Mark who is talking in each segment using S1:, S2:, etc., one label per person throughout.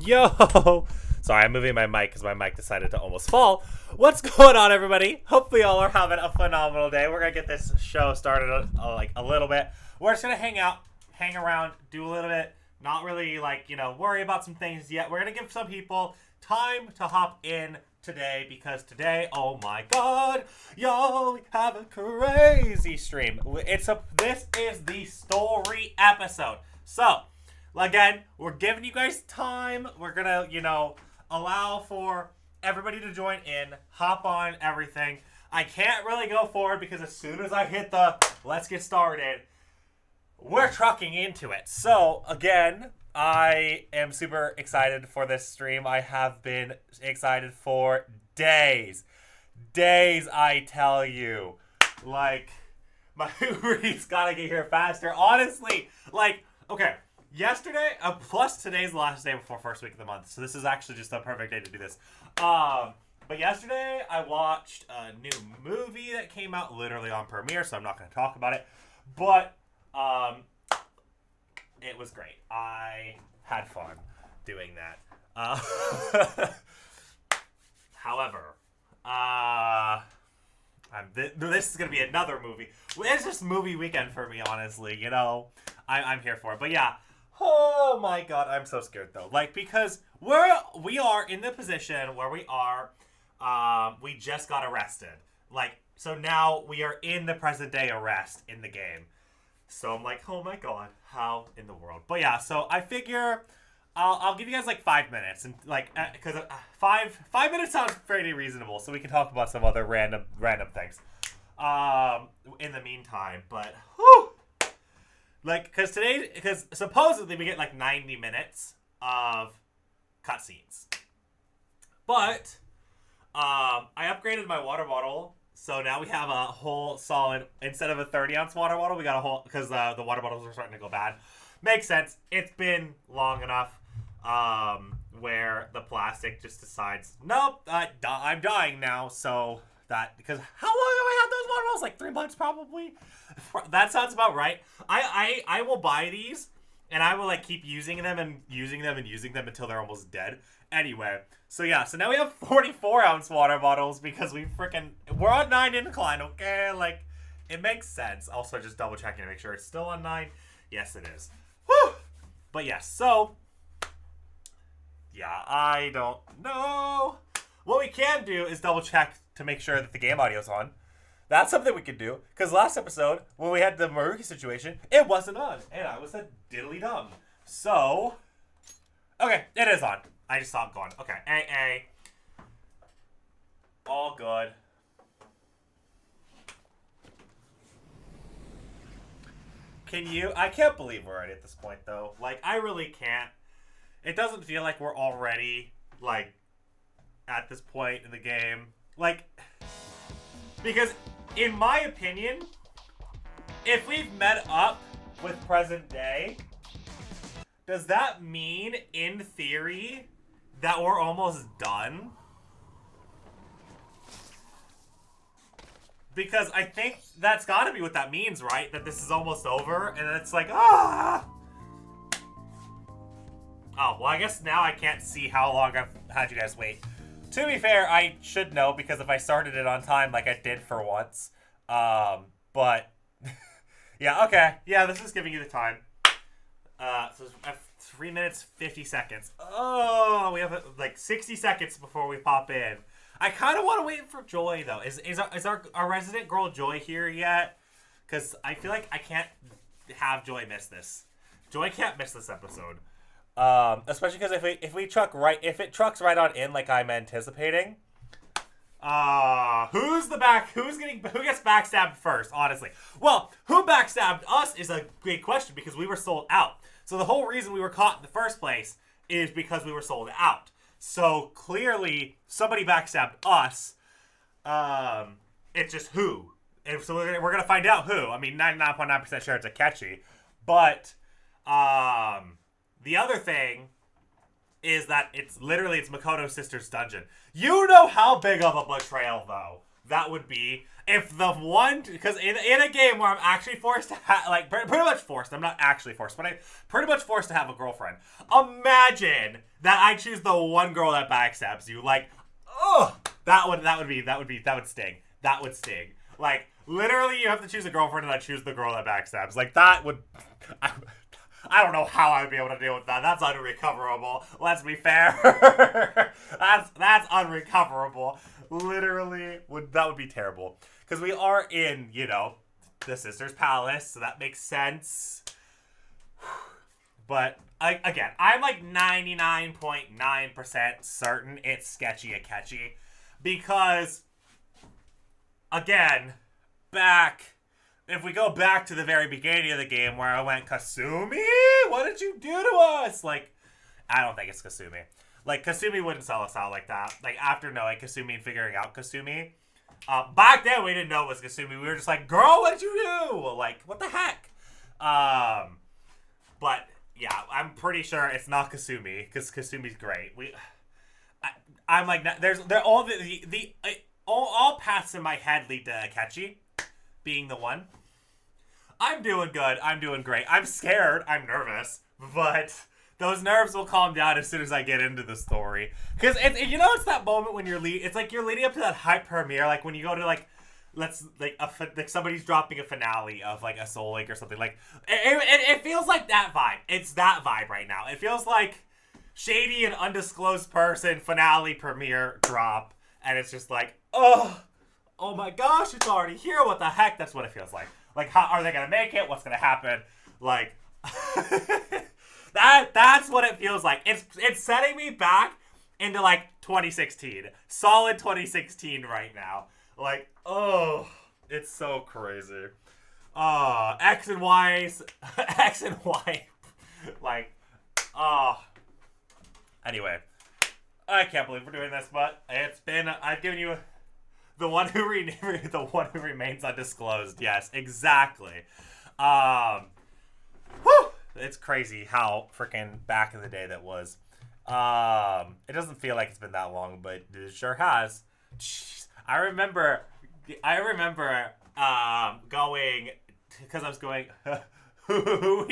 S1: Yo! Sorry, I'm moving my mic because my mic decided to almost fall. What's going on, everybody? Hopefully, y'all are having a phenomenal day. We're gonna get this show started like a little bit. We're just gonna hang out, hang around, do a little bit. Not really worry about some things yet. We're gonna give some people time to hop in today because today, oh my god, yo, we have a crazy stream. This is the story episode. So. Again, we're giving you guys time. We're gonna, allow for everybody to join in, hop on everything. I can't really go forward because as soon as I hit the let's get started, we're trucking into it. So, again, I am super excited for this stream. I have been excited for days. Days, I tell you. Like, my Uber Eats gotta get here faster. Honestly, okay. Yesterday, plus today's the last day before first week of the month, so this is actually just a perfect day to do this. But yesterday, I watched a new movie that came out literally on Premiere, so I'm not going to talk about it. But it was great. I had fun doing that. However, this is going to be another movie. It's just movie weekend for me, honestly. I'm here for it. But yeah. Oh my god, I'm so scared though. Because we are in the position where we just got arrested. So now we are in the present day arrest in the game. So I'm like, oh my god, how in the world? But yeah, so I figure I'll give you guys 5 minutes and because 5 minutes sounds pretty reasonable, so we can talk about some other random things. In the meantime, but whew. Because supposedly we get 90 minutes of cutscenes. But, I upgraded my water bottle, so now we have a whole solid, instead of a 30-ounce water bottle, we got a whole, because the water bottles are starting to go bad. Makes sense. It's been long enough, where the plastic just decides, nope, I'm dying now, so because how long have I had those water bottles? 3 months probably? That sounds about right. I will buy these and I will keep using them and using them and using them until they're almost dead. Anyway, so yeah, so now we have 44-ounce water bottles because we're on 9 incline, okay? It makes sense. Also, just double checking to make sure it's still on 9. Yes, it is. Whew! But yes, so yeah, I don't know. What we can do is double check to make sure that the game audio's on. That's something we could do. Because last episode, when we had the Maruki situation, it wasn't on. And I was a diddly dumb. So, okay, it is on. I just saw it going. Okay, AA. All good. I can't believe we're already at this point, though. I really can't. It doesn't feel like we're already, at this point in the game. Because in my opinion, if we've met up with present day, does that mean, in theory, that we're almost done? Because I think that's gotta be what that means, right? That this is almost over, and it's ah! Oh, well, I guess now I can't see how long I've had you guys wait. To be fair, I should know because if I started it on time like I did for once. But yeah, okay. Yeah, this is giving you the time. So 3 minutes, 50 seconds. Oh, we have 60 seconds before we pop in. I kind of want to wait for Joy though. Is our resident girl Joy here yet? Because I feel like I can't have Joy miss this. Joy can't miss this episode. Especially because if it trucks right on in like I'm anticipating. Who gets backstabbed first, honestly? Well, who backstabbed us is a great question because we were sold out. So the whole reason we were caught in the first place is because we were sold out. So clearly somebody backstabbed us. It's just who. And so we're going to find out who. I mean, 99.9% sure it's Akechi. But, the other thing is that it's Makoto's sister's dungeon. You know how big of a betrayal, though, that would be if the one, because in a game where I'm actually forced to have, like, pretty much forced, I'm not actually forced, but I'm pretty much forced to have a girlfriend. Imagine that I choose the one girl that backstabs you. Like, oh, that would sting. That would sting. Like, literally, you have to choose a girlfriend and I choose the girl that backstabs. Like, that would, I don't know how I'd be able to deal with that. That's unrecoverable. Let's be fair. that's unrecoverable. Literally, that would be terrible. Because we are in, you know, the Sister's Palace, so that makes sense. But, again, I'm like 99.9% certain it's Sketchy Akechi. Because, again, if we go back to the very beginning of the game where I went, Kasumi, what did you do to us? Like, I don't think it's Kasumi. Like, Kasumi wouldn't sell us out like that. Like, after knowing Kasumi and figuring out Kasumi. Back then, we didn't know it was Kasumi. We were just like, girl, what did you do? Like, what the heck? But, yeah, I'm pretty sure it's not Kasumi, because Kasumi's great. I'm like, all paths in my head lead to Akechi being the one. I'm doing good. I'm doing great. I'm scared. I'm nervous. But those nerves will calm down as soon as I get into the story. Because, you know, it's that moment when it's like you're leading up to that hype premiere. Like, when you go to, like, somebody's dropping a finale of, like, a Soul Link or something. Like, it feels like that vibe. It's that vibe right now. It feels like shady and undisclosed person finale premiere drop. And it's just like, oh my gosh, it's already here. What the heck? That's what it feels like. Like, how are they going to make it? What's going to happen? Like, that's what it feels like. It's setting me back into, like, 2016. Solid 2016 right now. Like, oh, it's so crazy. X and Y. Like, anyway. I can't believe we're doing this, but I've given you the one who remains undisclosed. Yes, exactly. It's crazy how freaking back in the day that was. It doesn't feel like it's been that long, but it sure has. Jeez. I remember going, because I was going, what are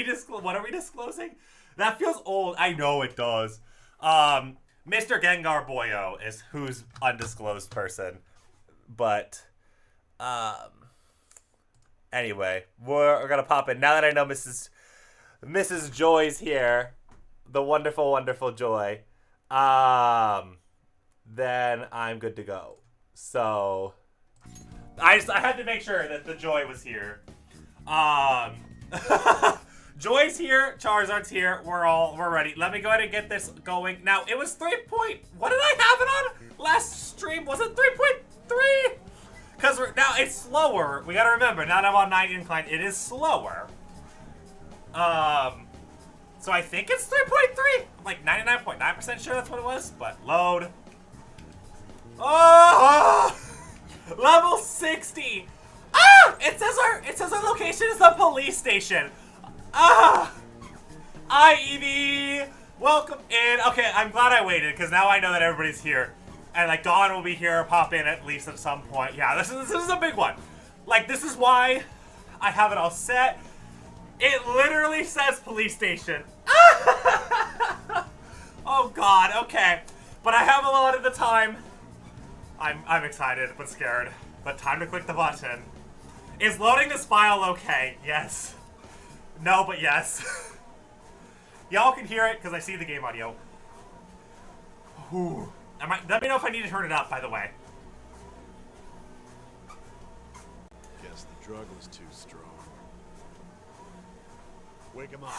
S1: we disclosing? That feels old. I know it does. Mr. Gengar Boyo is who's undisclosed person. But, anyway, we're gonna pop in. Now that I know Mrs. Joy's here, the wonderful, wonderful Joy, then I'm good to go. So, I had to make sure that the Joy was here. Joy's here, Charizard's here, we're ready. Let me go ahead and get this going. Now, it was 3 point, what did I have it on? Last stream, was it 3.3? Because now it's slower. We gotta remember, now that I'm on 9 incline, it is slower. So I think it's 3.3. I'm like 99.9% sure that's what it was, but load. Oh! Level 60! Ah! It says our location is the police station. Ah! Hi, Eevee! Welcome in. Okay, I'm glad I waited, because now I know that everybody's here. And, like, Dawn will be here, pop in at least at some point. Yeah, this is a big one. Like, this is why I have it all set. It literally says police station. Oh, God, okay. But I have a lot of the time. I'm excited, but scared. But time to click the button. Is loading this file okay? Yes. No, but yes. Y'all can hear it, because I see the game audio. Whew. Let me know if I need to turn it up, by the way.
S2: Guess the drug was too strong. Wake him up.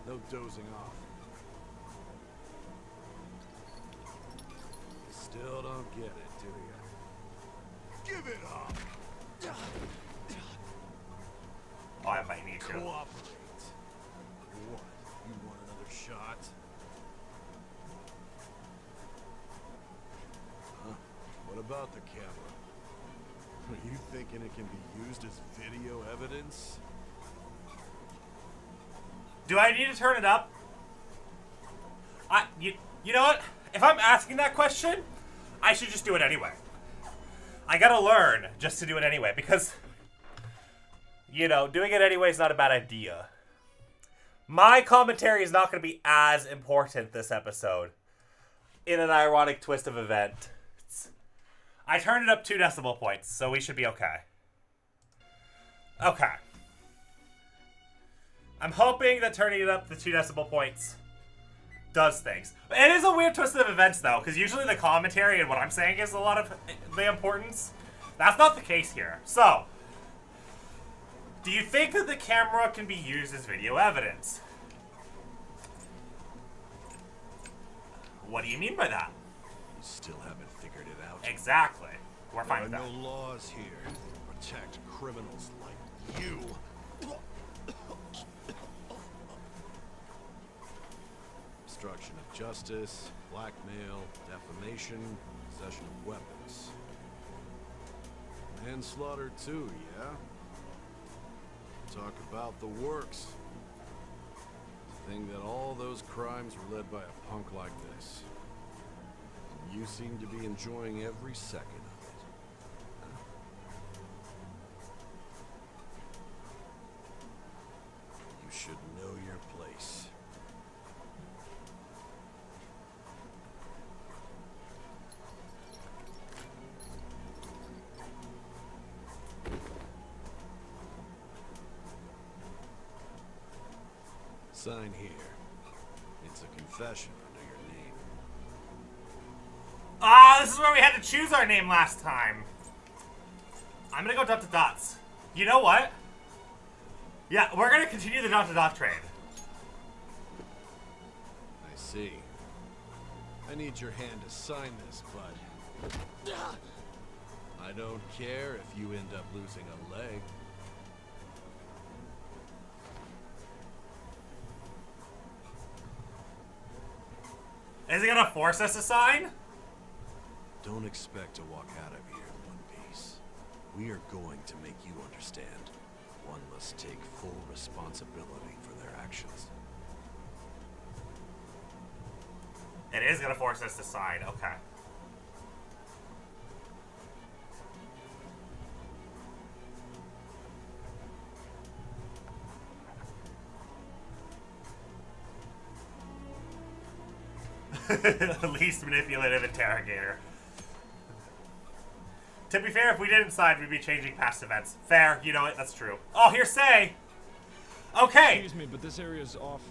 S2: No dozing off. Still don't get it, do you? Give it up!
S1: Oh, I might need to.
S2: Cooperate. What? You want another shot? Huh? What about the camera? Are you thinking it can be used as video evidence?
S1: Do I need to turn it up? You know what? If I'm asking that question, I should just do it anyway. I gotta learn just to do it anyway, because, you know, doing it anyway is not a bad idea. My commentary is not going to be as important this episode, in an ironic twist of events. I turned it up 2 decibel points, so we should be okay. Okay. I'm hoping that turning it up the 2 decibel points does things. It is a weird twist of events, though, because usually the commentary and what I'm saying is a lot of the importance. That's not the case here. So, do you think that the camera can be used as video evidence? What do you mean by that?
S2: You still haven't figured it out.
S1: Exactly. We're fine with
S2: There
S1: that.
S2: are no laws here to protect criminals like you. Obstruction of justice, blackmail, defamation, possession of weapons. Manslaughter too, yeah? Talk about the works. Thing that all those crimes were led by a punk like this. And you seem to be enjoying every second of it. You should know your place. Sign here. It's a confession under your name.
S1: Ah, this is where we had to choose our name last time. I'm gonna go dot to dots. You know what? Yeah, we're gonna continue the dot to dot trade.
S2: I see. I need your hand to sign this, bud. I don't care if you end up losing a leg.
S1: Is it gonna force us to sign?
S2: Don't expect to walk out of here in one piece. We are going to make you understand. One must take full responsibility for their actions.
S1: It is gonna force us to sign, okay. Least manipulative interrogator. To be fair, if we didn't sign, we'd be changing past events. Fair, you know it, that's true. Oh, hearsay! Okay,
S3: Excuse me, but this area is off.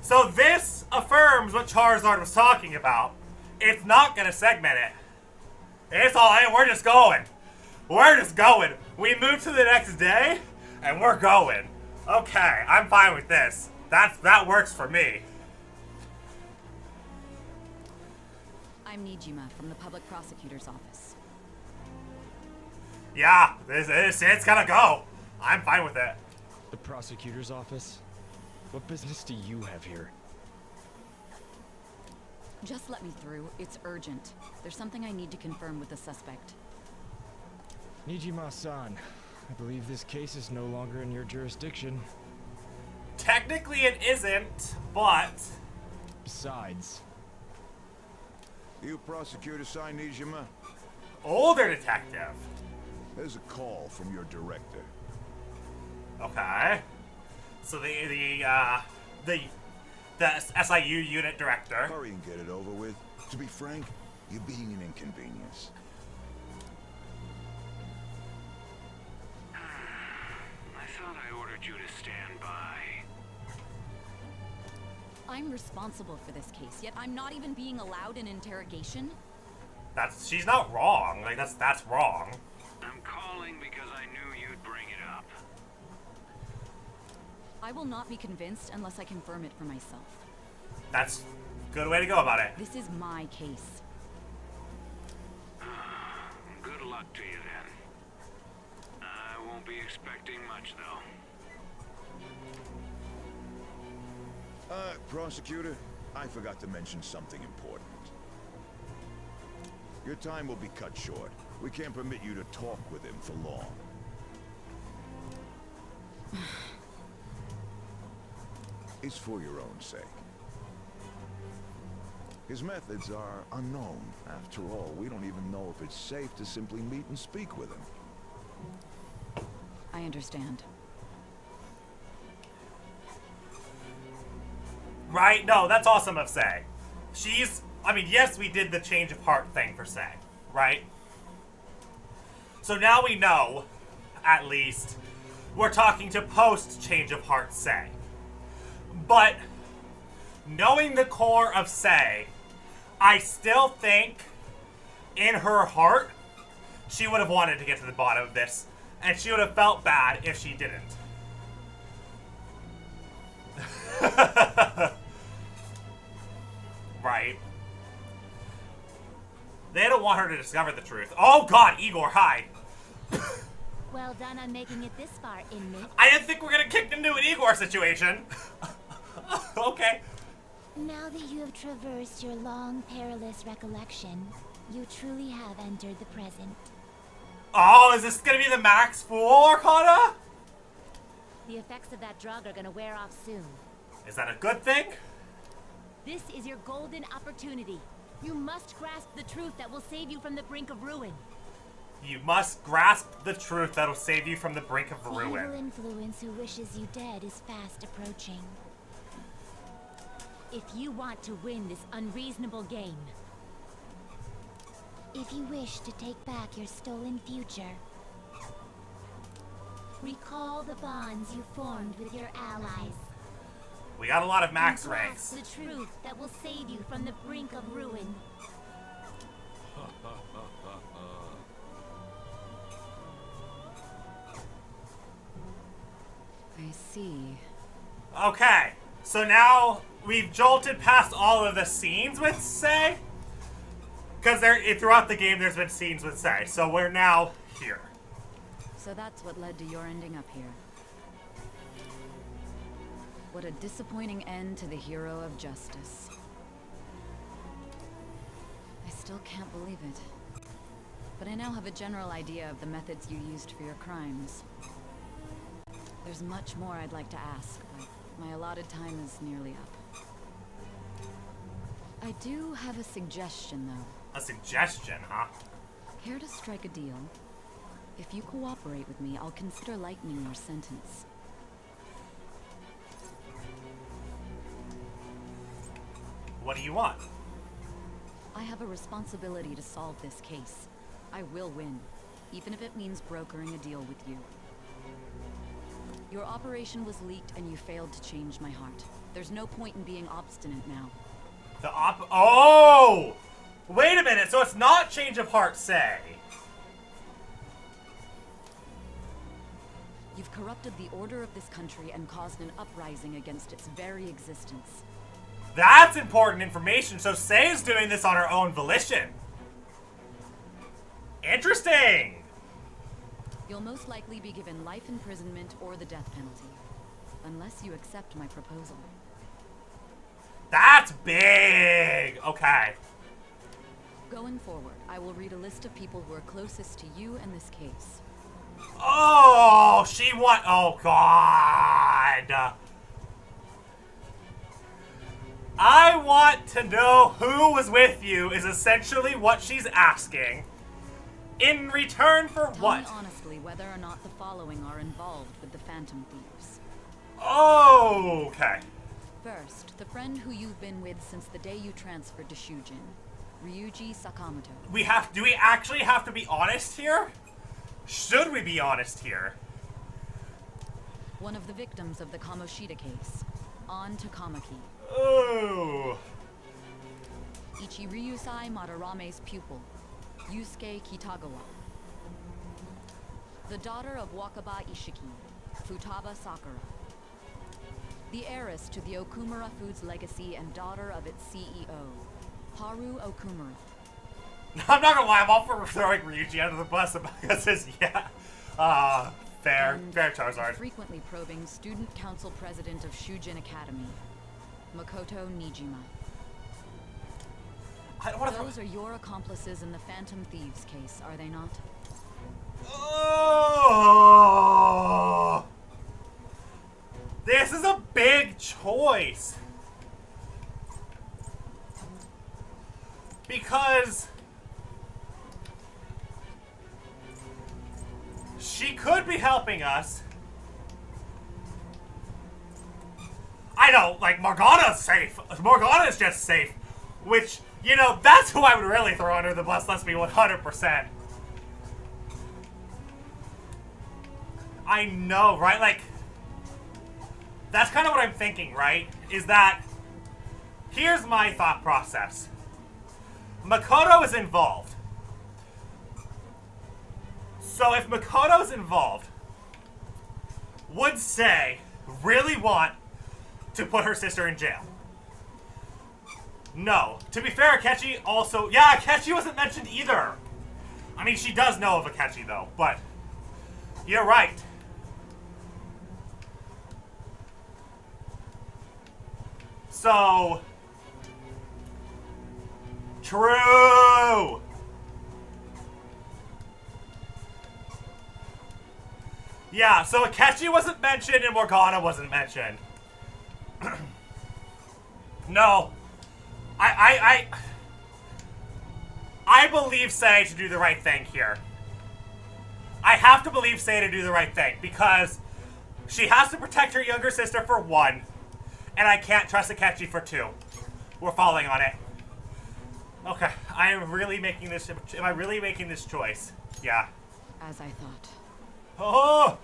S1: so this affirms what Charizard was talking about. It's not gonna segment it. It's all, hey, we're just going. We're just going. We move to the next day, and we're going. Okay, I'm fine with this. That works for me.
S4: I'm Nijima from the Public Prosecutor's Office.
S1: Yeah, it's gonna go. I'm fine with it.
S3: The prosecutor's office? What business do you have here?
S4: Just let me through. It's urgent. There's something I need to confirm with the suspect.
S3: Nijima-san, I believe this case is no longer in your jurisdiction.
S1: Technically it isn't, but...
S3: Besides,
S5: You prosecutor sign Nijima?
S1: Older detective.
S5: There's a call from your director.
S1: Okay. So the SIU unit director.
S5: Hurry and get it over with. To be frank, you're being an inconvenience.
S6: I thought I ordered you to stand by.
S4: I'm responsible for this case, yet I'm not even being allowed an interrogation?
S1: She's not wrong. Like that's wrong.
S6: I'm calling because I knew you'd bring it up.
S4: I will not be convinced unless I confirm it for myself.
S1: That's a good way to go about it.
S4: This is my case.
S6: Good luck to you then. I won't be expecting much though.
S5: Prosecutor, I forgot to mention something important. Your time will be cut short. We can't permit you to talk with him for long. is for your own sake. His methods are unknown. After all, we don't even know if it's safe to simply meet and speak with him.
S4: I understand.
S1: Right? No, that's awesome of Sei. I mean, yes, we did the change of heart thing for Sei, right? So now we know, at least, we're talking to post change of heart Sei. But, knowing the core of Sei, I still think, in her heart, she would have wanted to get to the bottom of this, and she would have felt bad if she didn't. Right. They don't want her to discover the truth. Oh god, Igor, hi.
S7: Well done on making it this far, inmate.
S1: I didn't think we were gonna kick into an Igor situation. Okay.
S7: Now that you have traversed your long, perilous recollection, you truly have entered the present.
S1: Oh, is this gonna be the Max Fool Arcana?
S7: The effects of that drug are gonna wear off soon.
S1: Is that a good thing?
S7: This is your golden opportunity. You must grasp the truth that will save you from the brink of ruin.
S1: You must grasp the truth that'll save you from the brink of
S7: The evil
S1: ruin.
S7: influence who wishes you dead is fast approaching. If you want to win this unreasonable game, if you wish to take back your stolen future, recall the bonds you formed with your allies.
S1: We got a lot of max
S7: and grasp
S1: ranks.
S7: the truth that will save you from the brink of ruin.
S4: I see.
S1: Okay, so now we've jolted past all of the scenes with Sei. Because throughout the game there's been scenes with Sei, so we're now here.
S4: So that's what led to your ending up here. What a disappointing end to the hero of justice. I still can't believe it. But I now have a general idea of the methods you used for your crimes. There's much more I'd like to ask, but my allotted time is nearly up. I do have a suggestion, though.
S1: A suggestion, huh?
S4: Care to strike a deal? If you cooperate with me, I'll consider lightening your sentence.
S1: What do you want?
S4: I have a responsibility to solve this case. I will win, even if it means brokering a deal with you. Your operation was leaked and you failed to change my heart. There's no point in being obstinate now.
S1: Oh! Wait a minute, so it's not change of heart, Sei.
S4: You've corrupted the order of this country and caused an uprising against its very existence.
S1: That's important information, so Sei is doing this on her own volition. Interesting!
S4: You'll most likely be given life imprisonment or the death penalty, unless you accept my proposal.
S1: That's big! Okay.
S4: Going forward, I will read a list of people who are closest to you in this case.
S1: Oh, oh god. I want to know who was with you is essentially what she's asking. In return for
S4: Tell
S1: what?
S4: me honestly whether or not the following are involved with the Phantom Thieves.
S1: Okay.
S4: First, the friend who you've been with since the day you transferred to Shujin, Ryuji Sakamoto.
S1: Do we actually have to be honest here? Should we be honest here?
S4: One of the victims of the Kamoshida case, An Takamaki.
S1: Ooh.
S4: Ichiryusai Madarame's pupil, Yusuke Kitagawa. The daughter of Wakaba Ishiki, Futaba Sakura. The heiress to the Okumura Foods legacy and daughter of its CEO, Haru Okumura.
S1: I'm not gonna lie, I'm all for throwing Ryuji under the bus because his, fair Charizard.
S4: Frequently probing student council president of Shujin Academy, Makoto Nijima.
S1: I don't want to
S4: Those are your accomplices in the Phantom Thieves case, are they not?
S1: This is a big choice. Because she could be helping us. I know, like, Morgana's safe. Morgana's just safe. Which, you know, that's who I would really throw under the bus, let's be 100%. I know, right? Like, that's kind of what I'm thinking, right? Is that, here's my thought process. Makoto is involved. So if Makoto's involved, would Sei really want to put her sister in jail? No. To be fair, Akechi also... Yeah, Akechi wasn't mentioned either. I mean, she does know of Akechi, though, but... You're right. So... True! Yeah, so Akechi wasn't mentioned and Morgana wasn't mentioned. No. I believe Sei to do the right thing here. I have to believe Sei to do the right thing because she has to protect her younger sister for one, and I can't trust Akechi for two. We're falling on it. Okay, I am really making this. Am I really making this choice? Yeah.
S4: As I thought.
S1: Oh!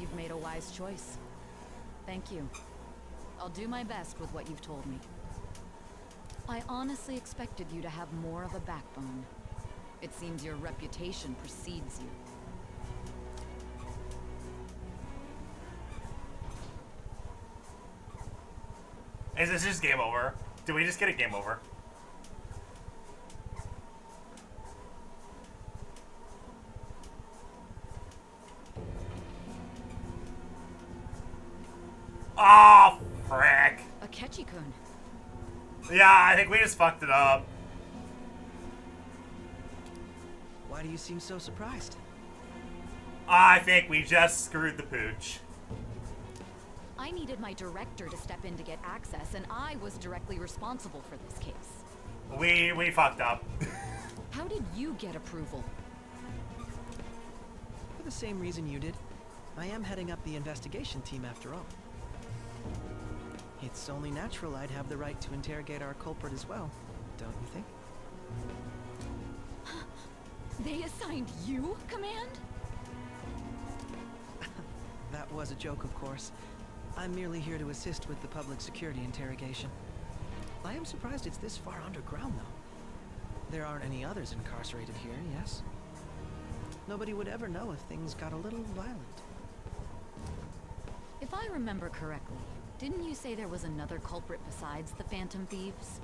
S4: You've made a wise choice. Thank you. I'll do my best with what you've told me. I honestly expected you to have more of a backbone. It seems your reputation precedes you.
S1: Is this just game over? Did we just get a game over? Oh, frick.
S4: Akechi-kun.
S1: Yeah, I think we just fucked it up.
S8: Why do you seem so surprised?
S1: I think we just screwed the pooch.
S4: I needed my director to step in to get access, and I was directly responsible for this case.
S1: We fucked up.
S4: How did you get approval?
S8: For the same reason you did. I am heading up the investigation team after all. It's only natural I'd have the right to interrogate our culprit as well, don't you think?
S4: They assigned you command?
S8: That was a joke, of course. I'm merely here to assist with the public security interrogation. I am surprised it's this far underground, though. There aren't any others incarcerated here, yes? Nobody would ever know if things got a little violent.
S4: If I remember correctly, didn't you say there was another culprit besides the Phantom Thieves?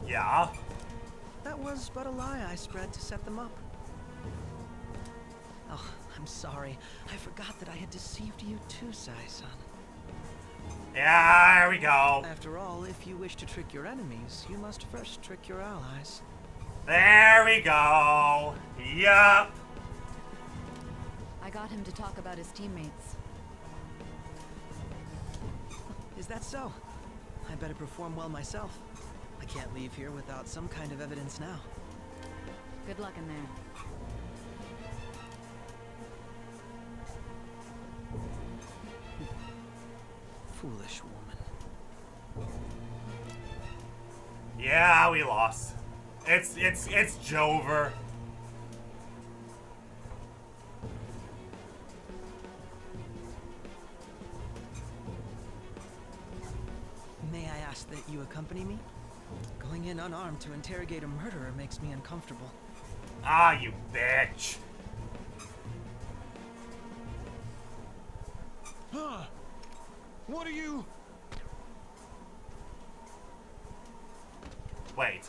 S1: Yeah.
S8: That was but a lie I spread to set them up. Oh, I'm sorry. I forgot that I had deceived you too, Sai-san.
S1: Yeah, there we go.
S8: After all, if you wish to trick your enemies, you must first trick your allies.
S1: There we go. Yup.
S4: I got him to talk about his teammates.
S8: Is that so? I better perform well myself. I can't leave here without some kind of evidence now.
S4: Good luck in there.
S8: Foolish woman.
S1: Yeah, we lost. It's Jover.
S8: May I ask that you accompany me? Going in unarmed to interrogate a murderer makes me uncomfortable.
S1: Ah, you bitch.
S5: Huh? What are you...
S1: Wait.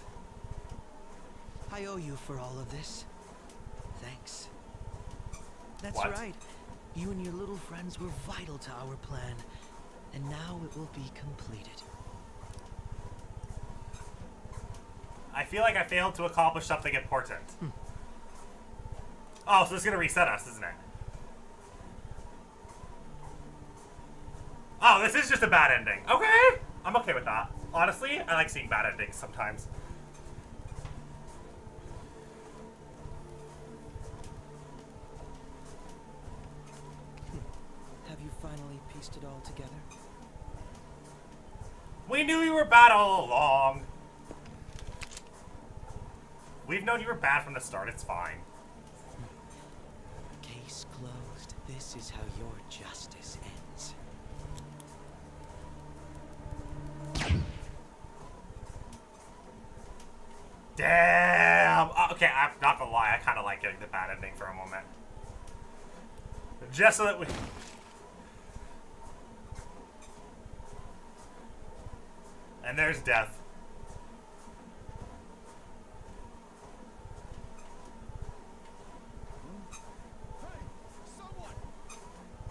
S8: I owe you for all of this. Thanks. That's
S1: What?
S8: right. You and your little friends were vital to our plan. And now it will be completed.
S1: I feel like I failed to accomplish something important. Oh, so it's gonna reset us, isn't it? Oh, this is just a bad ending. Okay. I'm okay with that. Honestly, I like seeing bad endings sometimes.
S8: Have you finally pieced it all together?
S1: We knew you were bad all along. We've known you were bad from the start. It's fine.
S8: Case closed. This is how your justice ends.
S1: Damn. Okay, I'm not gonna lie. I kind of like getting the bad ending for a moment. Just so that we... And there's death.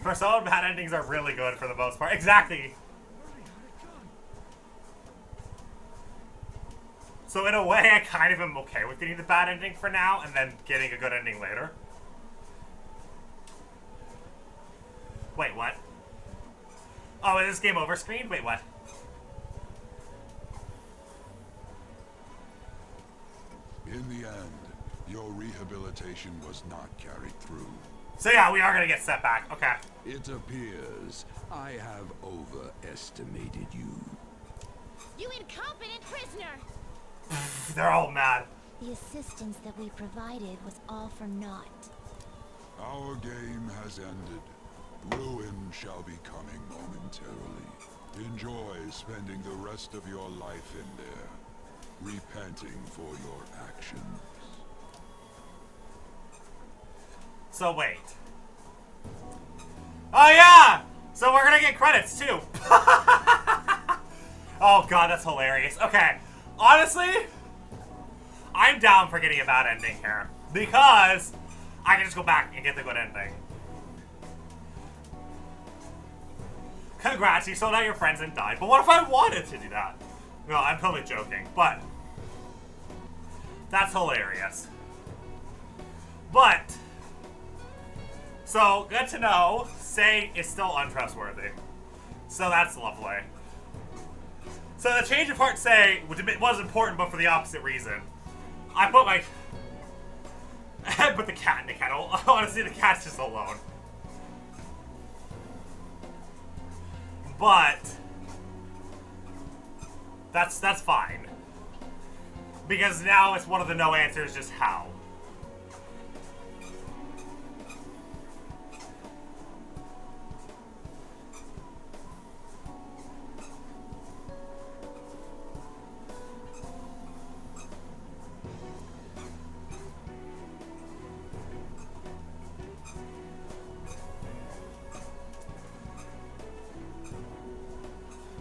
S1: For some, bad endings are really good for the most part. Exactly. So in a way, I kind of am okay with getting the bad ending for now and then getting a good ending later. Wait, what? Oh, is this game over screen? Wait, what?
S5: In the end, your rehabilitation was not carried through.
S1: So yeah, we are gonna get set back. Okay.
S5: It appears I have overestimated you.
S7: You incompetent prisoner!
S1: They're all mad.
S7: The assistance that we provided was all for naught.
S5: Our game has ended. Ruin shall be coming momentarily. Enjoy spending the rest of your life in there, repenting for your actions.
S1: So wait. Oh yeah! So we're gonna get credits too. Oh god, that's hilarious. Okay. Honestly, I'm down for getting a bad ending here. Because I can just go back and get the good ending. Congrats, you sold out your friends and died. But what if I wanted to do that? No, I'm totally joking. But that's hilarious. But so, good to know, Sei is still untrustworthy. So that's lovely. So the change of heart Sei was important, but for the opposite reason. I put my... I put the cat in the kennel. Honestly, the cat's just alone. But that's fine. Because now it's one of the no answers, just how.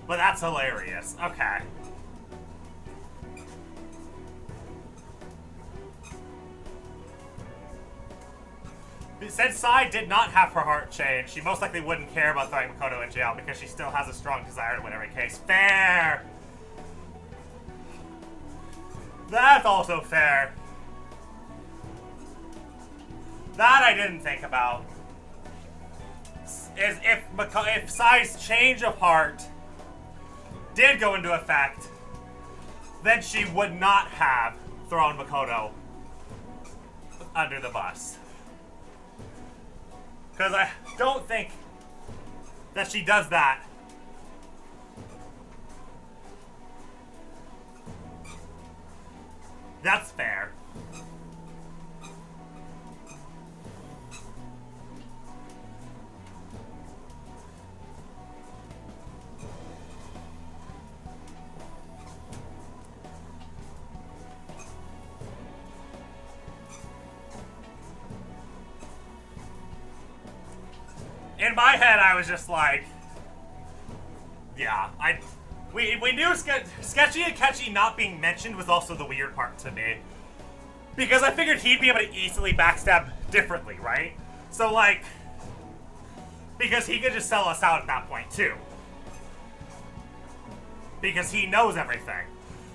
S1: But that's hilarious. Okay. Since Sai did not have her heart change, she most likely wouldn't care about throwing Makoto in jail because she still has a strong desire to win every case. Fair! That's also fair. That I didn't think about. Is if Sai's change of heart did go into effect, then she would not have thrown Makoto under the bus. Because I don't think that she does that. That's fair. In my head, I was just like, yeah, we knew Sketchy and Catchy not being mentioned was also the weird part to me. Because I figured he'd be able to easily backstab differently, right? So, like, because he could just sell us out at that point, too. Because he knows everything.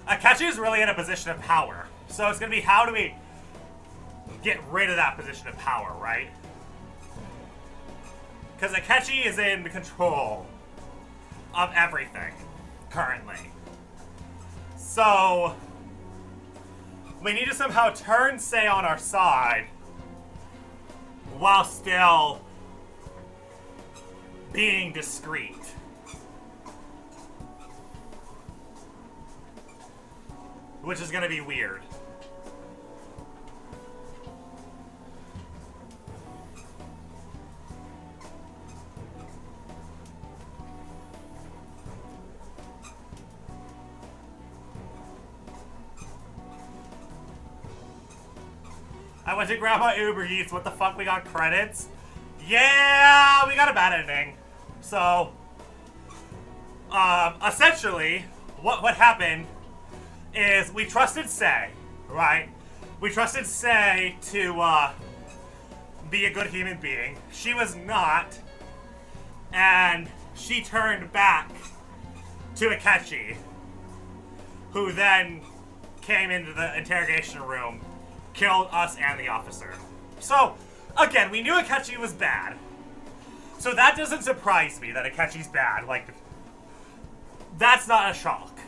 S1: Akechi is really in a position of power. So it's going to be, how do we get rid of that position of power, right? Because Akechi is in control. of everything currently. So we need to somehow turn Sei on our side while still being discreet. Which is gonna be weird. I went to grab my Uber Eats. What the fuck? We got credits? Yeah, we got a bad ending. So, essentially, what happened is we trusted Sei, right? We trusted Sei to be a good human being. She was not, and she turned back to Akechi, who then came into the interrogation room, killed us and the officer. So, again, we knew Akechi was bad. So that doesn't surprise me that Akechi's bad. Like, that's not a shock.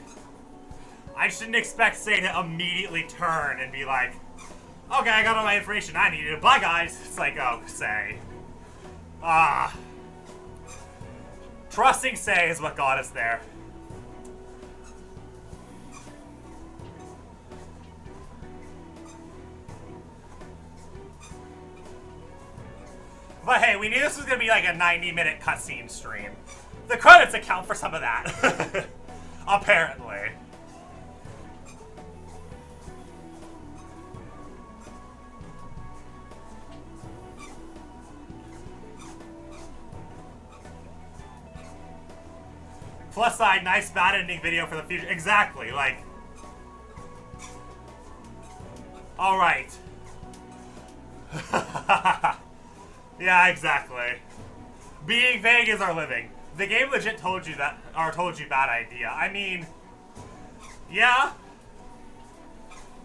S1: I just didn't expect Sei to immediately turn and be like, okay, I got all my information I needed. Bye, guys. It's like, oh, Sei. Trusting Sei is what got us there. But hey, we knew this was going to be like a 90-minute cutscene stream. The credits account for some of that. Apparently. Plus side, nice bad ending video for the future. Exactly, like... Alright. Yeah, exactly. Being vague is our living. The game legit told you that, or told you bad idea. I mean, yeah.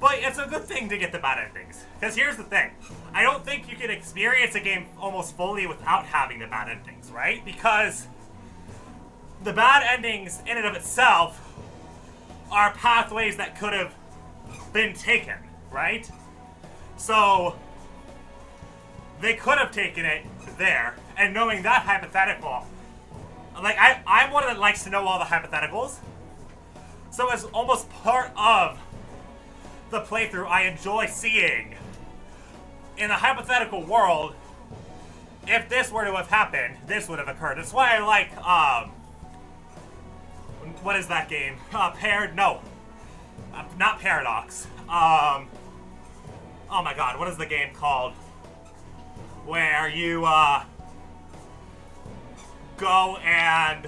S1: But it's a good thing to get the bad endings. Because here's the thing. I don't think you can experience a game almost fully without having the bad endings, right? Because the bad endings in and of itself are pathways that could have been taken, right? So they could have taken it there, and knowing that hypothetical, like, I'm one that likes to know all the hypotheticals, so as almost part of the playthrough, I enjoy seeing, in a hypothetical world, if this were to have happened, this would have occurred. That's why I like, what is that game? Not Paradox. Oh my god, what is the game called? Where you, go and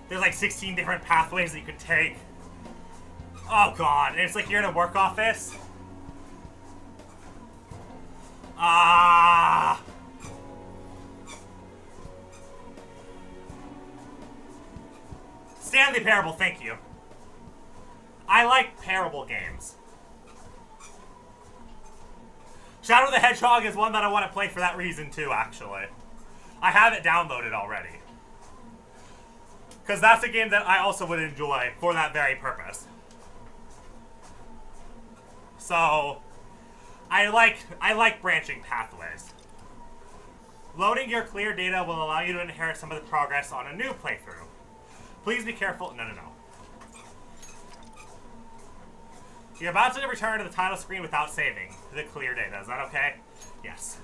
S1: there's like 16 different pathways that you could take. Oh god, and it's like you're in a work office. Stanley Parable, thank you. I like Parable games. Shadow the Hedgehog is one that I want to play for that reason too, actually. I have it downloaded already. Because that's a game that I also would enjoy for that very purpose. So, I like branching pathways. Loading your clear data will allow you to inherit some of the progress on a new playthrough. Please be careful. No. You're about to return to the title screen without saving the clear data. Is that okay? Yes.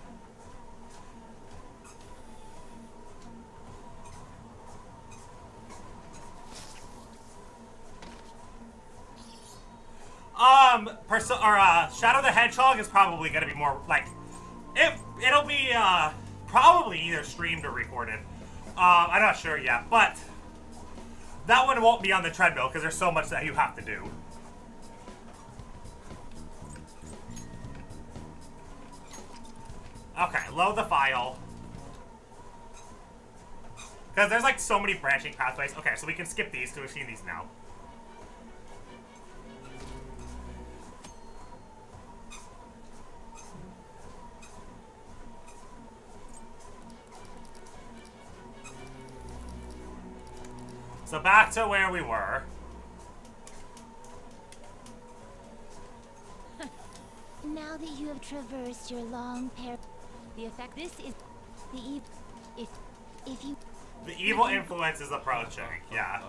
S1: Shadow the Hedgehog is probably gonna be more like it'll be probably either streamed or recorded. I'm not sure yet, but that one won't be on the treadmill because there's so much that you have to do. Okay, load the file. Because there's like so many branching pathways. Okay, so we can skip these because we've seen these now. So back to where we were.
S7: Now that you have traversed your long the effect this is the if you
S1: The evil influence is approaching, yeah.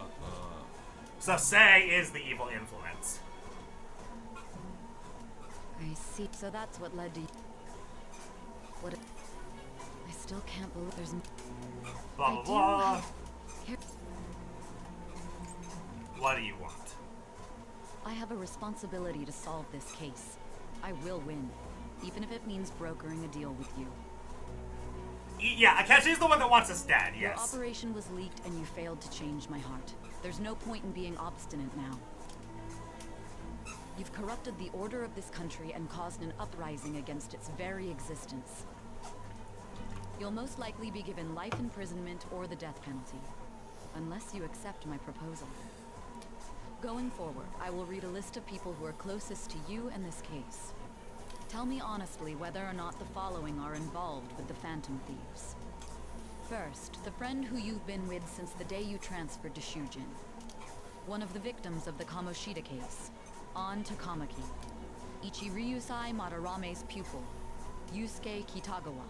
S1: So Sei is the evil influence.
S4: I see. So that's what led to. What? I still can't believe there's.
S1: Blah
S4: I
S1: blah
S4: do
S1: blah.
S4: have- Here-
S1: What do you want?
S4: I have a responsibility to solve this case. I will win, even if it means brokering a deal with you.
S1: Yeah, Akechi's the one that wants us dead,
S4: Your
S1: yes.
S4: operation was leaked and you failed to change my heart. There's no point in being obstinate now. You've corrupted the order of this country and caused an uprising against its very existence. You'll most likely be given life imprisonment or the death penalty, unless you accept my proposal. Going forward, I will read a list of people who are closest to you in this case. Tell me honestly whether or not the following are involved with the Phantom Thieves. First, the friend who you've been with since the day you transferred to Shujin. One of the victims of the Kamoshida case, An Takamaki. Ichiryusai Madarame's pupil, Yusuke Kitagawa.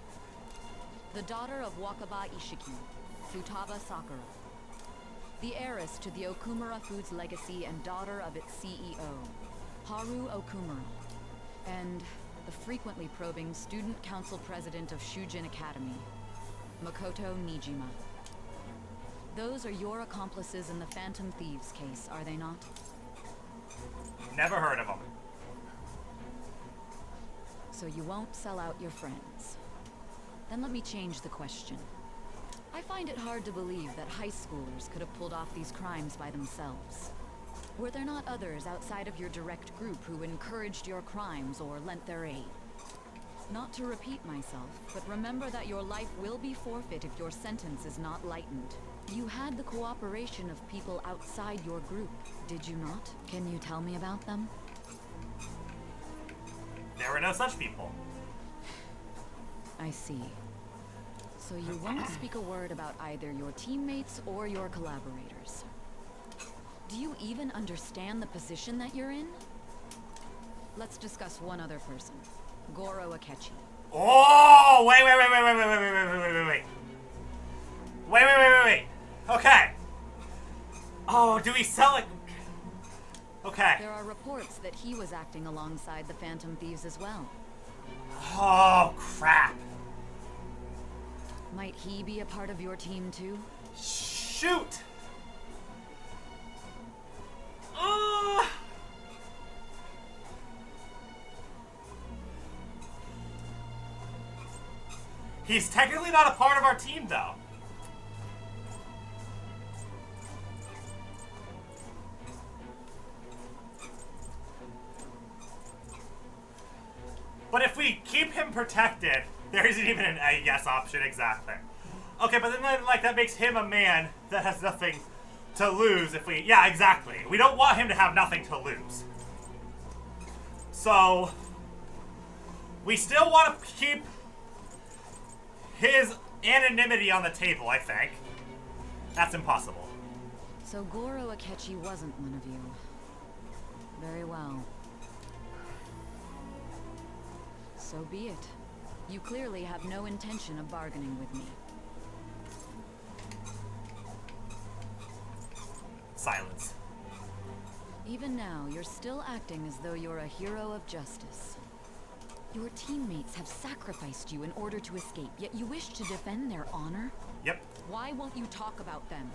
S4: The daughter of Wakaba Ishiki, Futaba Sakura. The heiress to the Okumura Foods legacy and daughter of its CEO, Haru Okumura. And the frequently probing student council president of Shujin Academy, Makoto Nijima. Those are your accomplices in the Phantom Thieves case, are they not?
S1: Never heard of them.
S4: So you won't sell out your friends. Then let me change the question. I find it hard to believe that high schoolers could have pulled off these crimes by themselves. Were there not others outside of your direct group who encouraged your crimes or lent their aid? Not to repeat myself, but remember that your life will be forfeit if your sentence is not lightened. You had the cooperation of people outside your group, did you not? Can you tell me about them?
S1: There were no such people.
S4: I see. So you won't speak a word about either your teammates or your collaborators. Do you even understand the position that you're in? Let's discuss one other person. Goro Akechi.
S1: Oh, wait. Wait. Okay. Oh, do we sell it? Okay.
S4: There are reports that he was acting alongside the Phantom Thieves as well.
S1: Oh, crap.
S4: Might he be a part of your team too?
S1: Shoot. He's technically not a part of our team, though. But if we keep him protected, there isn't even a yes option exactly. Okay, but then like that makes him a man that has nothing to lose if we... Yeah, exactly. We don't want him to have nothing to lose. So... we still want to keep his anonymity on the table, I think. That's impossible.
S4: So Goro Akechi wasn't one of you. Very well. So be it. You clearly have no intention of bargaining with me.
S1: Silence.
S4: Even now, you're still acting as though you're a hero of justice. Your teammates have sacrificed you in order to escape, yet you wish to defend their honor?
S1: Yep.
S4: Why won't you talk about them?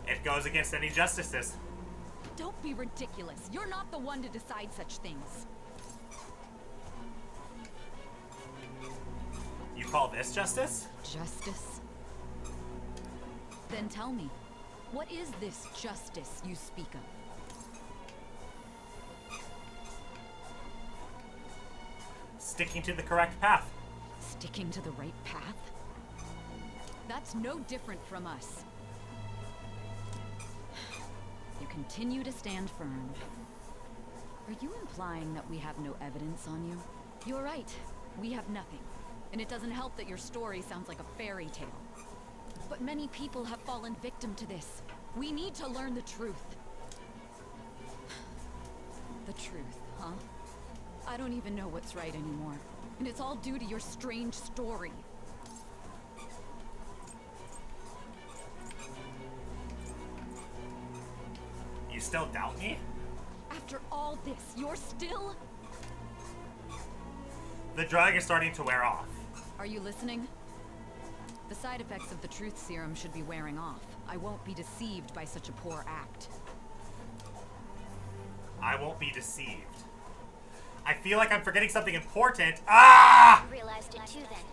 S1: It goes against any justices.
S4: Don't be ridiculous. You're not the one to decide such things.
S1: You call this justice?
S4: Justice? Then tell me, what is this justice you speak of?
S1: Sticking to the correct path.
S4: Sticking to the right path? That's no different from us. You continue to stand firm. Are you implying that we have no evidence on you? You're right. We have nothing. And it doesn't help that your story sounds like a fairy tale. But many people have fallen victim to this. We need to learn the truth. The truth, huh? I don't even know what's right anymore. And it's all due to your strange story.
S1: You still doubt me?
S4: After all this, you're still...
S1: The drug is starting to wear off.
S4: Are you listening? The side effects of the truth serum should be wearing off. I won't be deceived by such a poor act.
S1: I won't be deceived. I feel like I'm forgetting something important. Ah!
S7: You realized it too then.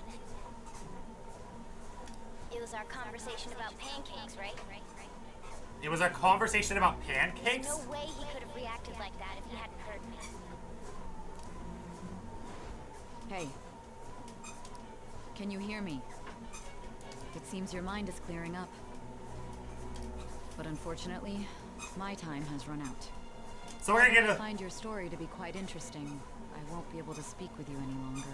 S7: It was our conversation about pancakes, right?
S1: It was our conversation about
S7: There's
S1: pancakes?
S7: no way he could have reacted like that if he hadn't heard me.
S4: Hey. Can you hear me? It seems your mind is clearing up. But unfortunately, my time has run out.
S1: So we're gonna get
S4: I
S1: a...
S4: find your story to be quite interesting. I won't be able to speak with you any longer.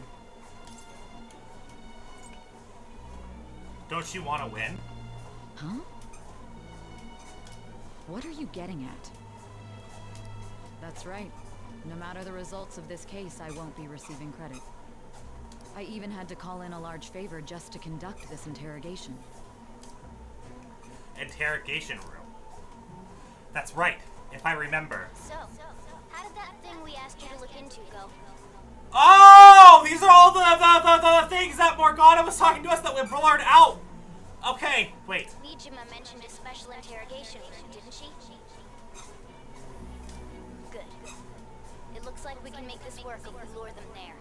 S1: Don't you want to win?
S4: Huh? What are you getting at? That's right. No matter the results of this case, I won't be receiving credit. I even had to call in a large favor just to conduct this interrogation.
S1: Interrogation room. That's right, if I remember.
S7: So, how did that thing we asked you to look into go?
S1: Oh! These are all the things that Morgana was talking to us that we blurred out! Okay, wait.
S7: Nijima mentioned a special interrogation room, didn't she? Good. It looks like we can make this work if we lure them there.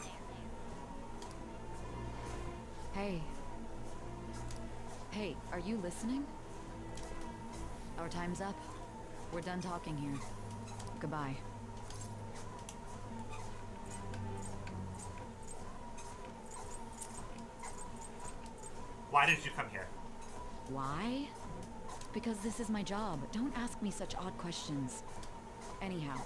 S4: Hey. Hey, are you listening? Our time's up. We're done talking here. Goodbye.
S1: Why did you come here?
S4: Why? Because this is my job. Don't ask me such odd questions. Anyhow,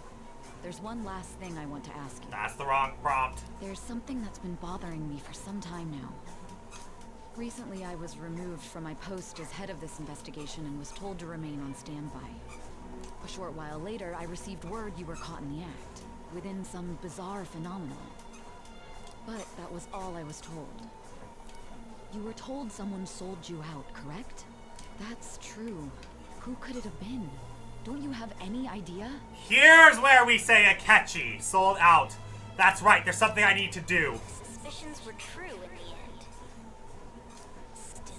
S4: there's one last thing I want to ask you.
S1: That's the wrong prompt.
S4: There's something that's been bothering me for some time now. Recently, I was removed from my post as head of this investigation and was told to remain on standby. A short while later, I received word you were caught in the act, within some bizarre phenomenon. But that was all I was told. You were told someone sold you out, correct? That's true. Who could it have been? Don't you have any idea?
S1: Here's where we say a catchy. Sold out. That's right, there's something I need to do.
S7: Suspicions were true in the end. Still,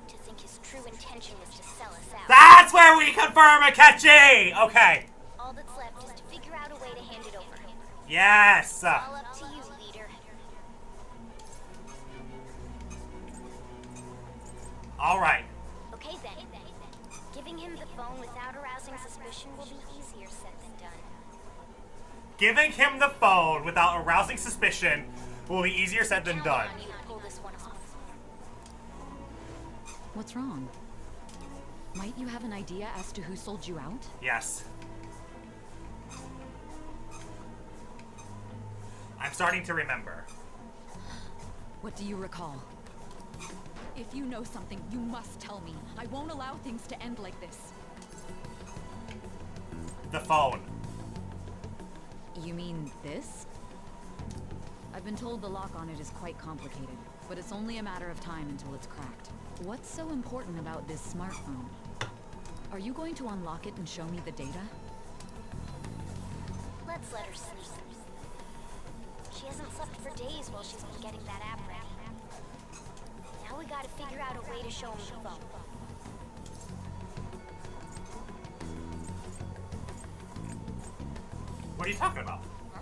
S7: to think his true intention was to sell us out.
S1: That's where we confirm a catchy! Okay.
S7: All that's left is to figure out a way to hand it over.
S1: Yes!
S7: All up to you, leader.
S1: Alright.
S7: Okay then. Giving him the phone without arousing suspicion will be easier said than done.
S1: Giving him the phone without arousing suspicion will be easier said than done.
S7: Counting on you to pull this one off.
S4: What's wrong? Might you have an idea as to who sold you out?
S1: Yes. I'm starting to remember.
S4: What do you recall? If you know something, you must tell me. I won't allow things to end like this.
S1: The phone.
S4: You mean this? I've been told the lock on it is quite complicated, but it's only a matter of time until it's cracked. What's so important about this smartphone? Are you going to unlock it and show me the data?
S7: Let's let her sleep. She hasn't slept for days while she's been getting that app ready. Now we gotta figure out a way to show him the phone.
S1: What are you talking about?
S7: Huh?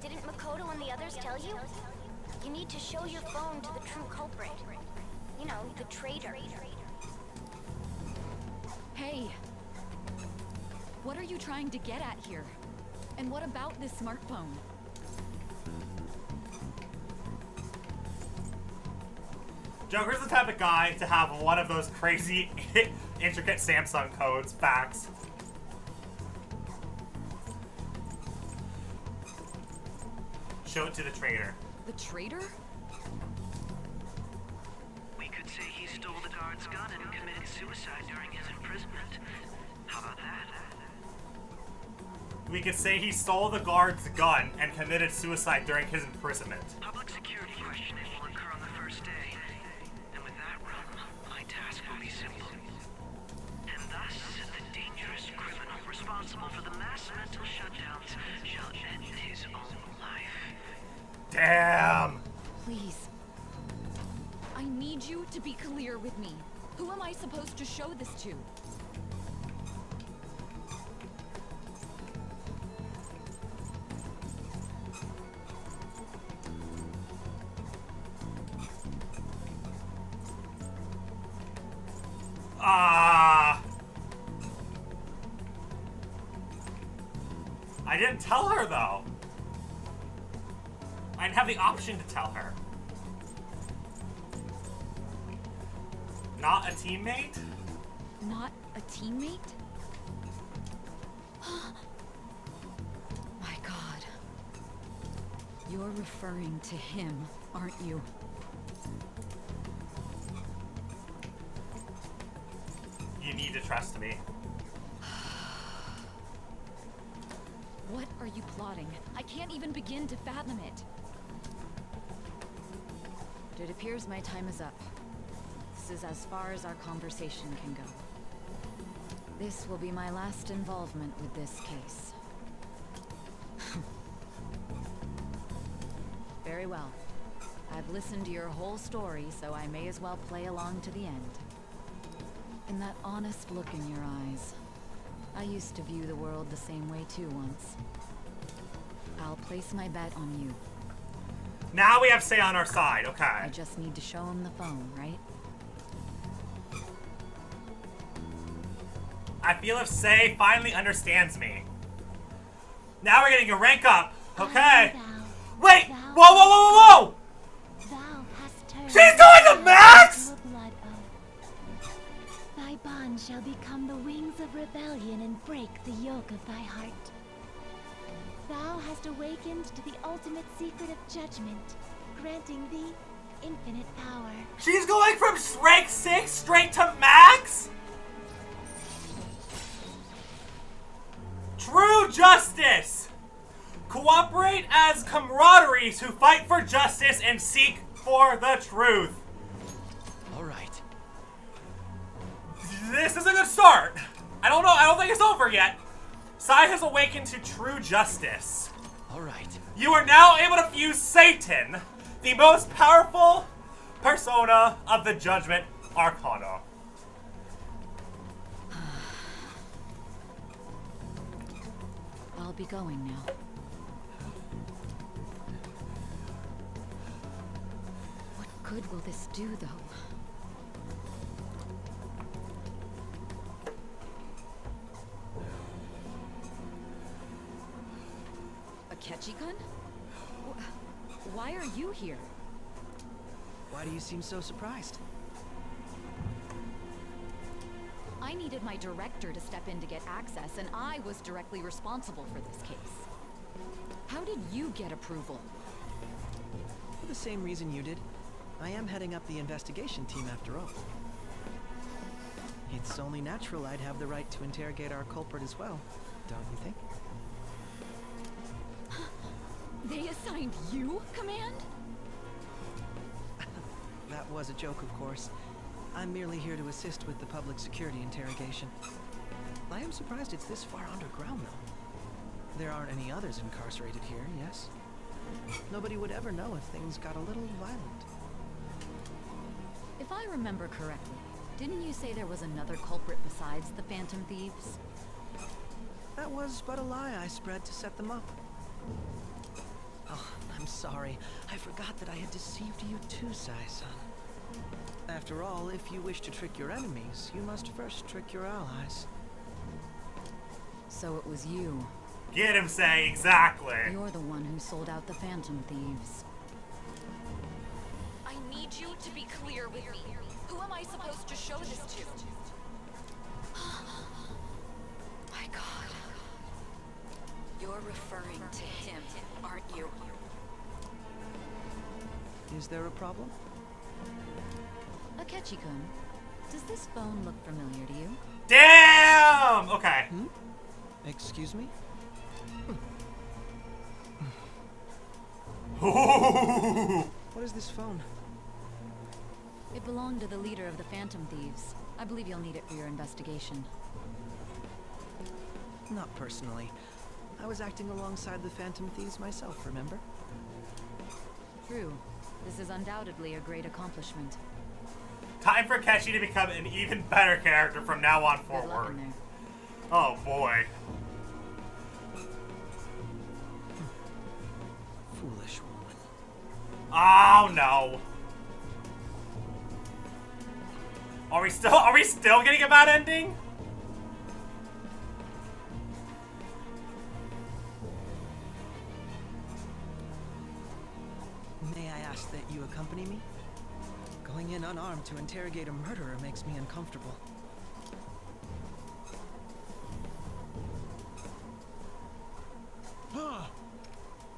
S7: Didn't Makoto and the others tell you? You need to show your phone to the true culprit. You know, the traitor.
S4: Hey! What are you trying to get at here? And what about this smartphone?
S1: Joker's the type of guy to have one of those crazy, intricate Samsung codes, facts. Show it to the traitor.
S4: The traitor?
S9: We could say he stole the guard's suicide during his imprisonment. How about that?
S1: We could say he stole the guard's gun and committed suicide during his imprisonment.
S9: Public security questioning will occur on the first day. And with that room, my task will be simple. And thus, the dangerous criminal responsible for the mass mental shutdowns shall end his own life.
S1: Damn!
S4: Please. I need you to be clear with me. Who am I supposed to show this to?
S1: I didn't tell her though. I didn't have the option to tell her. Not a teammate?
S4: Not a teammate? My God. You're referring to him, aren't you?
S1: You need to trust me.
S4: What are you plotting? I can't even begin to fathom it. It appears my time is up. This is as far as our conversation can go. This will be my last involvement with this case. Very well. I've listened to your whole story, so I may as well play along to the end. And that honest look in your eyes. I used to view the world the same way too once. I'll place my bet on you.
S1: Now we have Say on our side, okay.
S4: I just need to show him the phone, right?
S1: I feel if Say finally understands me. Now we're getting a rank up, okay. Wait! Whoa, whoa, whoa, whoa, whoa!
S7: Thou hast turned
S1: She's going to Max?!
S7: to a blood oath. Thy bond shall become the wings of rebellion and break the yoke of thy heart. Thou hast awakened to the ultimate secret of judgment, granting thee infinite power.
S1: She's going from rank 6 straight to Max?! True justice! Cooperate as camaraderies who fight for justice and seek for the truth.
S8: All right.
S1: This is a good start. I don't know. I don't think it's over yet. Sai has awakened to true justice.
S8: All right.
S1: You are now able to fuse Satan, the most powerful persona of the Judgment Arcana.
S4: I'll be going now. What good will this do, though? A Ketchikan? Why are you here?
S8: Why do you seem so surprised?
S4: I needed my director to step in to get access, and I was directly responsible for this case. How did you get approval?
S8: For the same reason you did. I am heading up the investigation team after all. It's only natural I'd have the right to interrogate our culprit as well, don't you think?
S4: They assigned you command?
S8: That was a joke, of course. I'm merely here to assist with the public security interrogation. I am surprised it's this far underground, though. There aren't any others incarcerated here, yes? Nobody would ever know if things got a little violent.
S4: If I remember correctly, didn't you say there was another culprit besides the Phantom Thieves?
S8: That was but a lie I spread to set them up. Oh, I'm sorry. I forgot that I had deceived you too, Sai-san. After all, if you wish to trick your enemies, you must first trick your allies.
S4: So it was you.
S1: Get him, Say, exactly.
S4: You're the one who sold out the Phantom Thieves. I need you to be clear with me. Who am I supposed to show this to? My God. You're referring to him, aren't you?
S8: Is there a problem?
S4: Akechi-kun, Does this phone look familiar to you?
S1: Damn! Okay.
S8: Excuse me? What is this phone?
S4: It belonged to the leader of the Phantom Thieves. I believe you'll need it for your investigation.
S8: Not personally. I was acting alongside the Phantom Thieves myself, remember?
S4: True. This is undoubtedly a great accomplishment.
S1: Time for Keshi to become an even better character from now on
S4: Good luck
S1: forward.
S4: in there.
S1: Oh boy.
S8: Foolish woman.
S1: Oh no. Are we still getting a bad ending?
S8: May I ask that you accompany me? Going in unarmed to interrogate a murderer makes me uncomfortable.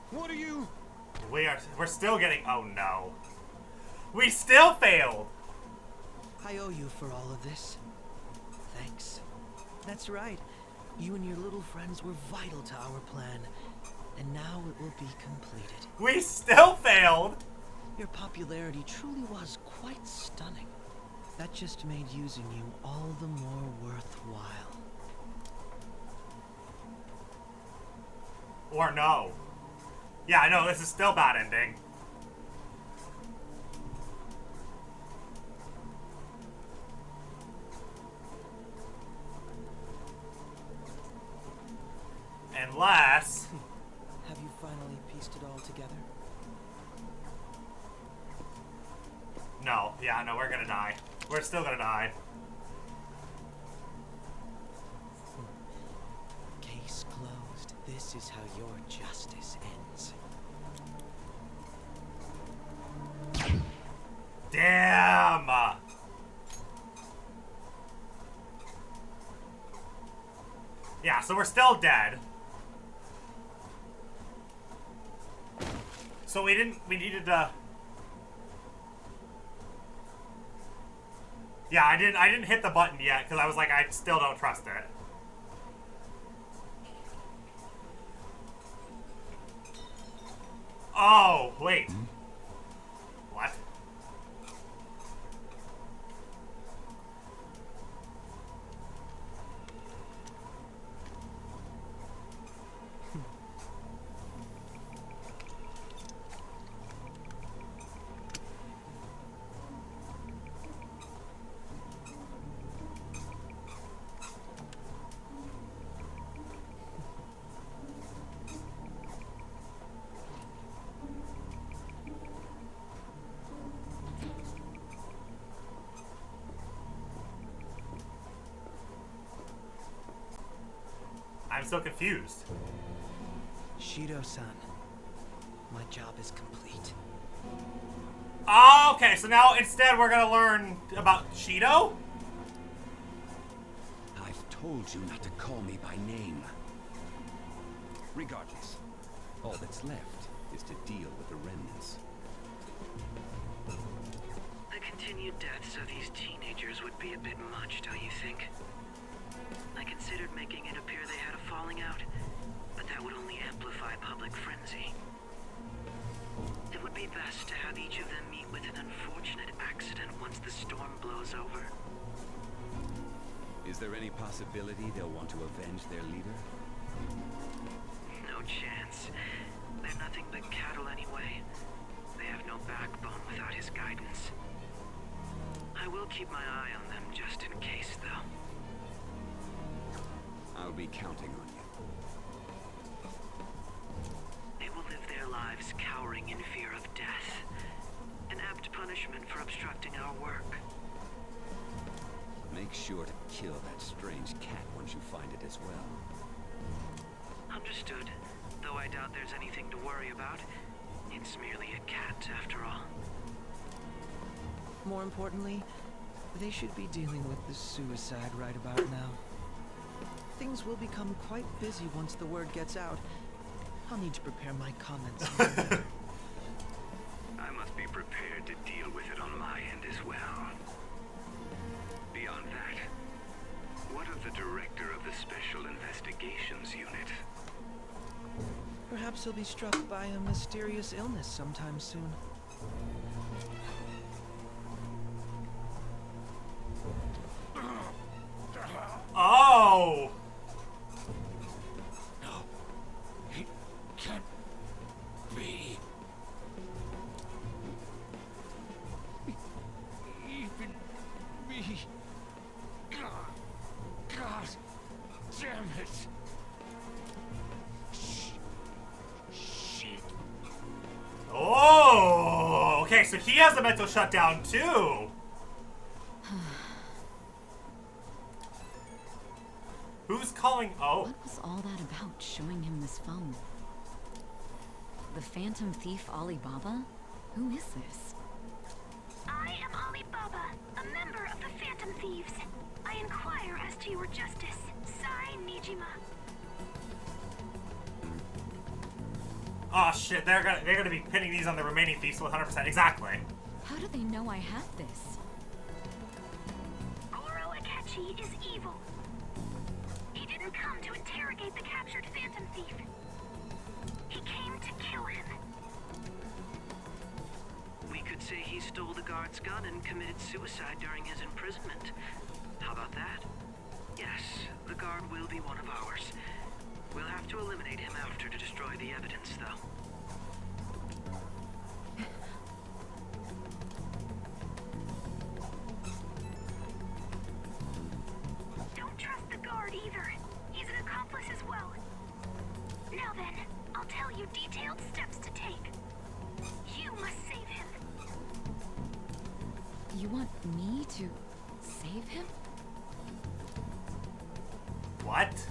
S3: What are you?
S1: We're still getting, oh no. We still failed.
S8: I owe you for all of this. Thanks. That's right. You and your little friends were vital to our plan. And now it will be completed.
S1: We still failed.
S8: Your popularity truly was quite stunning. That just made using you all the more worthwhile.
S1: Or no. Yeah, I know, this is still bad ending. Unless...
S8: Have you finally pieced it all together?
S1: No, yeah, no, we're gonna die. We're still gonna die.
S8: Case closed. This is how your justice ends.
S1: Damn! Yeah, so we're still dead. So we needed to... Yeah, I didn't hit the button yet, because I was like, I still don't trust it. Oh, wait. What? I'm so confused.
S8: Shido-san, my job is complete.
S1: Oh, okay, so now instead we're gonna learn about Shido?
S10: I've told you not to call me by name. Regardless, all that's left is to deal with the remnants.
S9: The continued deaths of these teenagers would be a bit much, don't you think? I considered making it appear they had a falling out, but that would only amplify public frenzy. It would be best to have each of them meet with an unfortunate accident once the storm blows over.
S10: Is there any possibility they'll want to avenge their leader?
S9: No chance. They're nothing but cattle anyway. They have no backbone without his guidance. I will keep my eye on them just in case, though.
S10: I'll be counting on you.
S9: They will live their lives cowering in fear of death. An apt punishment for obstructing our work.
S10: Make sure to kill that strange cat once you find it as well.
S9: Understood. Though I doubt there's anything to worry about. It's merely a cat, after all.
S8: More importantly, they should be dealing with the suicide right about now. Things will become quite busy once the word gets out. I'll need to prepare my comments.
S6: I must be prepared to deal with it on my end as well. beyond that. What of the director of the Special Investigations Unit?
S8: Perhaps he'll be struck by a mysterious illness sometime soon.
S1: Oh!
S5: It can't be. Even me. God damn it. Shit.
S1: Oh! Okay, so he has a mental shutdown too. Who's calling? Oh.
S4: What was all that about, showing him this phone? The Phantom Thief Alibaba? Who is this?
S7: I am Alibaba, a member of the Phantom Thieves. I inquire as to your justice, Sai Nijima.
S1: Oh shit, they're gonna be pinning these on the remaining thieves 100%. Exactly.
S4: How do they know I have this?
S7: Goro Akechi is evil. He didn't come to interrogate the captured Phantom Thief. He came to kill him.
S9: We could say he stole the guard's gun and committed suicide during his imprisonment. How about that? Yes, the guard will be one of ours. We'll have to eliminate him after to destroy the evidence, though.
S7: Don't trust the guard either. He's an accomplice as well. Now then, I'll tell you detailed steps to take. You must save him.
S4: You want me to save him?
S1: What?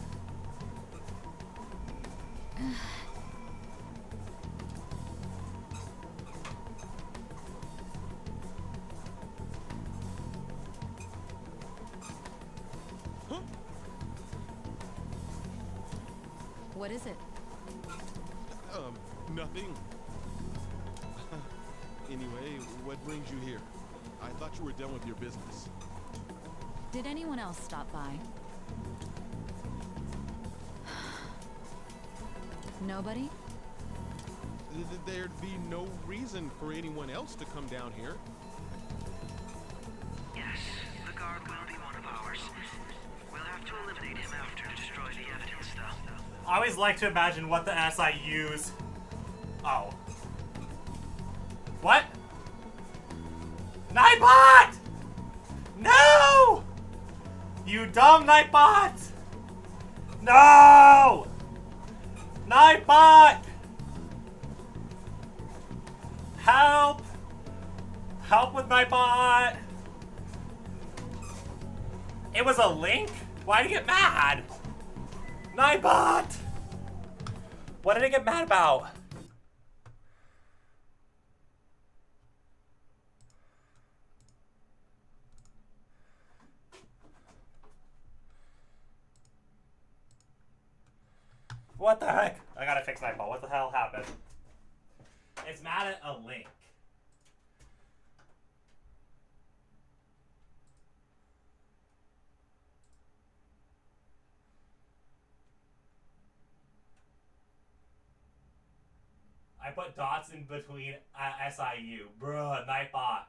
S4: What is it?
S11: Nothing. Anyway, what brings you here? I thought you were done with your business.
S4: Did anyone else stop by? Nobody?
S11: There'd be no reason for anyone else to come down here.
S9: Yes, the guard will be one of ours. We'll have to eliminate him after to destroy the evidence, though.
S1: I always like to imagine what the SIUs. Oh. What? Nightbot! No! You dumb Nightbot! No! Nightbot! Help! Help with Nightbot! It was a link? Why'd he get mad? Nightbot! What did he get mad about? What the heck? I gotta fix Nightbot. What the hell happened? It's mad at a link. I put dots in between SIU. Bruh, Nightbot.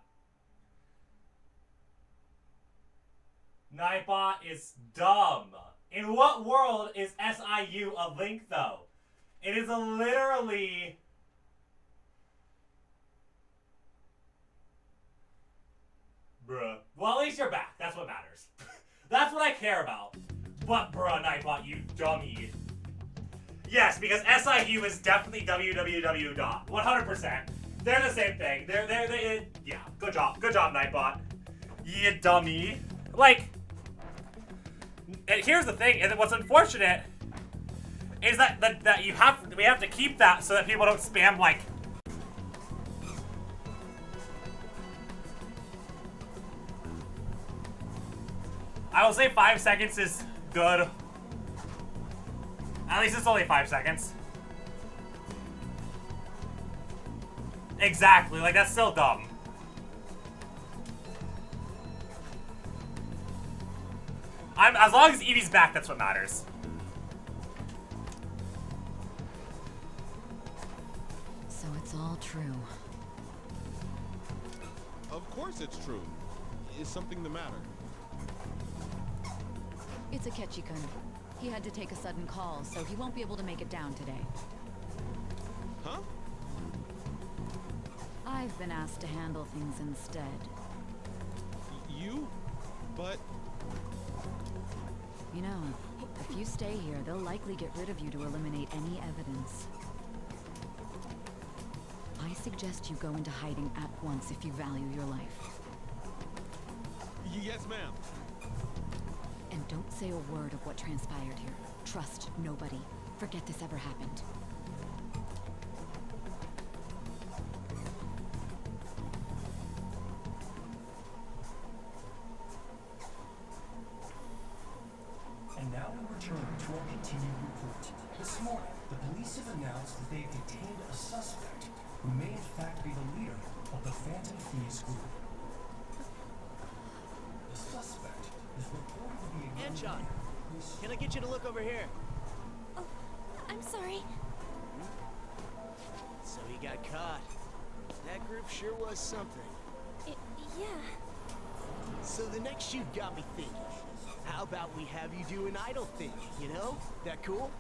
S1: Nightbot is dumb. In what world is SIU a link, though? It is literally... Bruh. Well, at least you're back. That's what matters. That's what I care about. But, bruh, Nightbot, you dummy. Yes, because SIU is definitely www. 100%. They're the same thing. Yeah, good job. Good job, Nightbot. You dummy. Like... And here's the thing, and what's unfortunate is that we have to keep that so that people don't spam like. I will say 5 seconds is good. At least it's only 5 seconds. Exactly, like that's still dumb. As long as Evie's back, that's what matters.
S4: So it's all true.
S11: Of course it's true. Is something the matter?
S4: It's Akechi-kun. He had to take a sudden call, so he won't be able to make it down today.
S11: Huh?
S4: I've been asked to handle things instead.
S11: You? But...
S4: You know, if you stay here, they'll likely get rid of you to eliminate any evidence. I suggest you go into hiding at once if you value your life.
S11: Yes, ma'am.
S4: And don't say a word of what transpired here. Trust nobody. Forget this ever happened.
S12: And now we return to our continued report. This morning, the police have announced that they've detained a suspect who may in fact be the leader of the Phantom Thieves group. The suspect is reported to be a young
S13: Anshon,
S12: man who's...
S13: can I get you to look over here?
S7: Oh, I'm sorry.
S13: So he got caught. That group sure was something.
S7: Yeah.
S13: So the next shoot got me thinking. How about we have you do an idle thing, you know? That cool?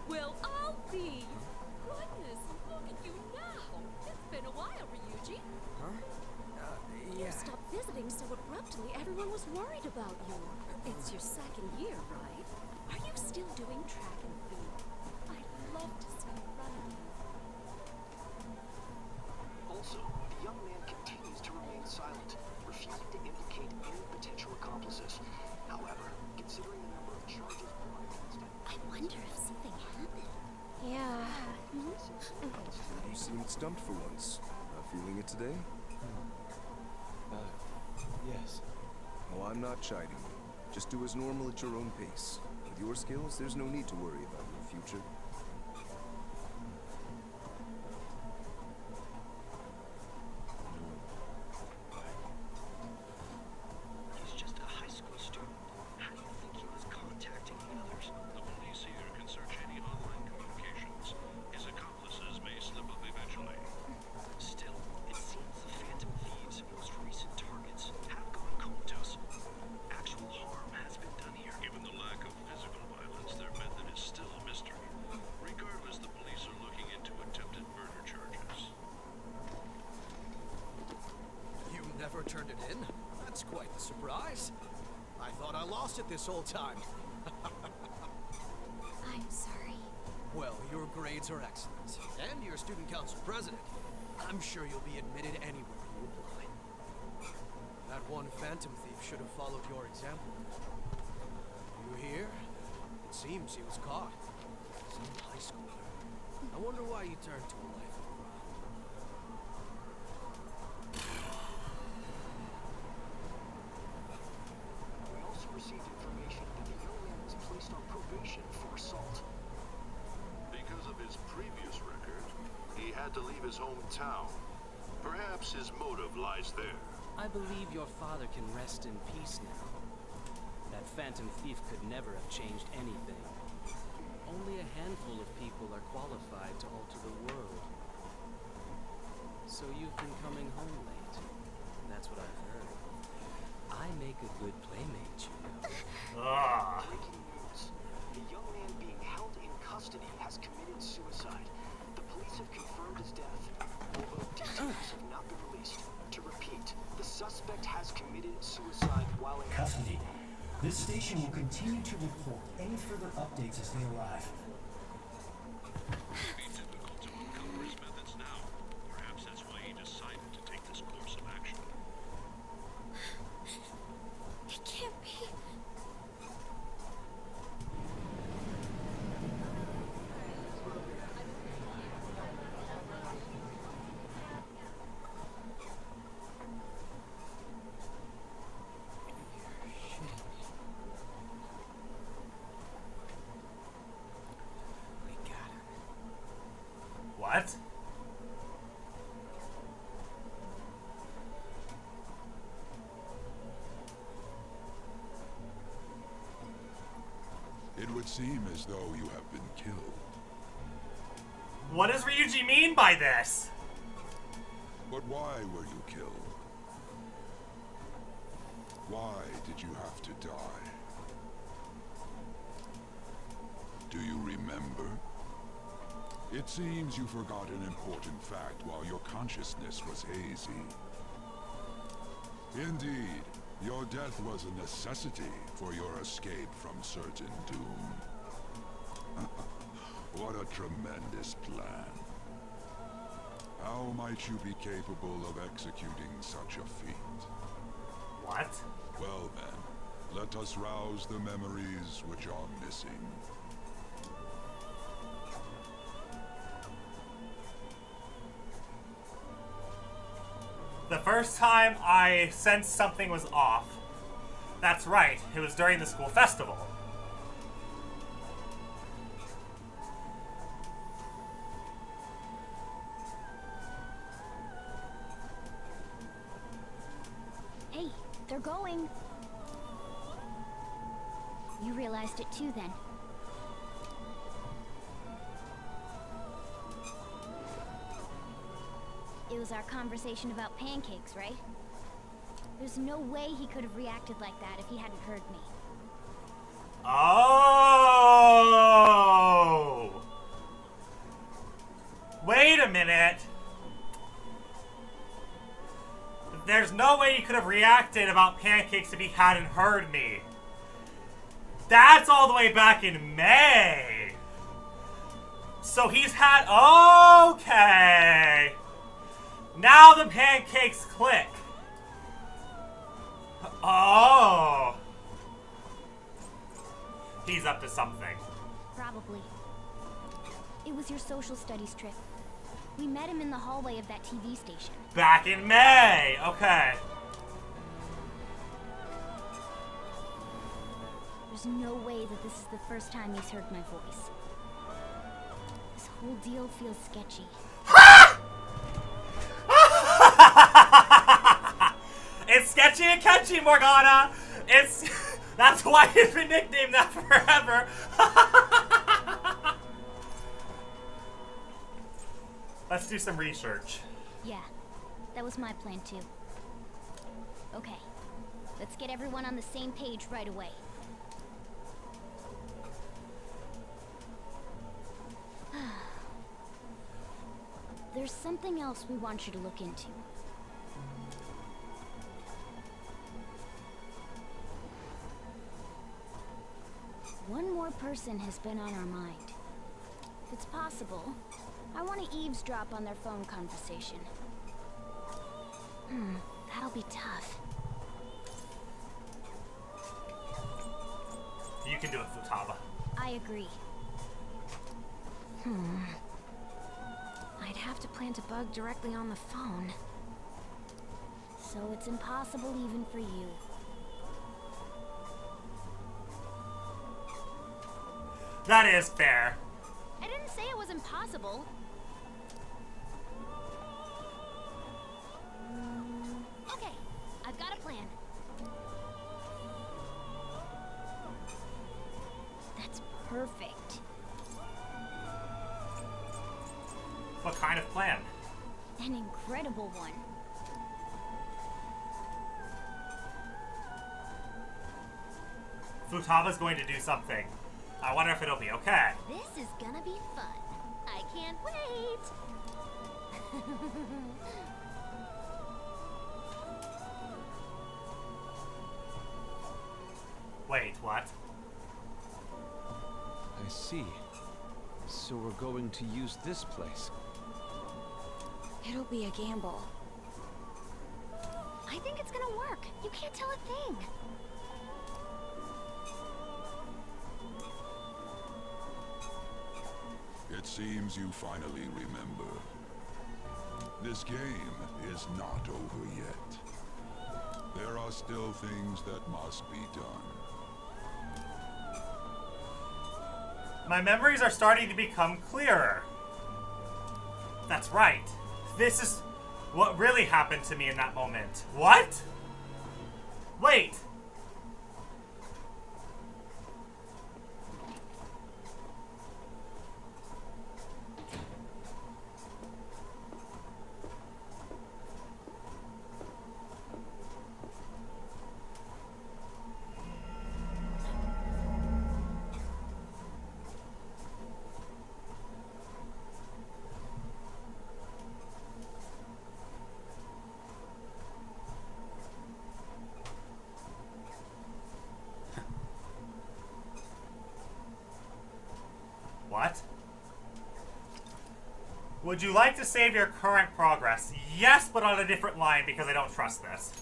S14: Well, I'll be. Goodness, look at you now. It's been a while, Ryuji.
S8: Huh?
S14: You stopped visiting so abruptly, everyone was worried about you. It's your second year, right? Are you still doing track and field? I'd love to see you run again.
S15: Also, the young man continues to remain silent, refusing to implicate any potential accomplices. However, considering the number of charges brought against him,
S7: I wonder if something happened. Yeah.
S2: You seemed stumped for once. Not feeling it today?
S3: Yes.
S2: Oh, I'm not chiding you. Just do as normal at your own pace. With your skills, there's no need to worry about your future.
S15: he's just a high school student. How do you think he was contacting the others?
S6: The police here can search any online communications. His accomplices may slip up eventually.
S15: Still, it seems the Phantom Thieves' most recent targets have gone comatose. Actual harm has been done here.
S6: Given the lack of physical violence, their method is still a mystery. Regardless, the police are looking into attempted murder charges.
S16: You never turned it in? That's quite the surprise. I thought I lost it this whole time.
S7: I'm sorry.
S16: Well, your grades are excellent. And you're student council president. I'm sure you'll be admitted anywhere you apply. That one Phantom Thief should have followed your example. You hear? It seems he was caught. Some high schooler. I wonder why you turned to a life of crime.
S15: We also received information that the young man was placed on probation for assault.
S5: Because of his previous record, he had to leave his hometown. Perhaps his motive lies there.
S17: I believe your father can rest in peace now. That Phantom Thief could never have changed anything. Only a handful of people are qualified to alter the world. So you've been coming home late. That's what I've heard. I make a good playmate, you know.
S15: Breaking news. The young man being held in custody has committed suicide. The police have confirmed his death, although details have not been released. To repeat, the suspect has committed suicide while in
S12: Custody. This station will continue to report any further updates as they arrive.
S6: It may be difficult to uncover his methods now. Perhaps that's why he decided to take this course of action.
S14: It can't be.
S1: What?
S5: It would seem as though you have been killed.
S1: What does Ryuji mean by this?
S5: But why were you killed? Why did you have to die? Do you remember? It seems you forgot an important fact while your consciousness was hazy. Indeed, your death was a necessity for your escape from certain doom. What a tremendous plan. How might you be capable of executing such a feat?
S1: What?
S5: Well then, let us rouse the memories which are missing.
S1: The first time I sensed something was off. That's right, it was during the school festival.
S7: Hey, they're going. You realized it too then. It was our conversation about pancakes, right? There's no way he could have reacted like that if he hadn't heard me.
S1: Oh! Wait a minute. There's no way he could have reacted about pancakes if he hadn't heard me. That's all the way back in May. So he's had... Okay. Now the pancakes click. Oh. He's up to something.
S7: Probably. It was your social studies trip. We met him in the hallway of that TV station.
S1: Back in May. Okay.
S7: There's no way that this is the first time he's heard my voice. This whole deal feels sketchy.
S1: It's sketchy and catchy, Morgana. It's that's why he's been nicknamed that forever. Let's do some research.
S7: Yeah, that was my plan too. Okay, let's get everyone on the same page right away. There's something else we want you to look into. One more person has been on our mind. If it's possible, I want to eavesdrop on their phone conversation. That'll be tough.
S1: You can do it, Futaba.
S7: I agree. I'd have to plant a bug directly on the phone. So it's impossible even for you.
S1: That is fair.
S7: I didn't say it was impossible. Okay, I've got a plan. That's perfect.
S1: What kind of plan?
S7: An incredible one.
S1: Futaba's going to do something. I wonder if it'll be okay.
S7: This is gonna be fun. I can't wait.
S1: Wait, what?
S10: I see. So we're going to use this place.
S7: It'll be a gamble. I think it's gonna work. You can't tell a thing.
S5: It seems you finally remember. This game is not over yet. There are still things that must be done.
S1: My memories are starting to become clearer. That's right. This is what really happened to me in that moment. What? Wait. What? Would you like to save your current progress? Yes, but on a different line because I don't trust this.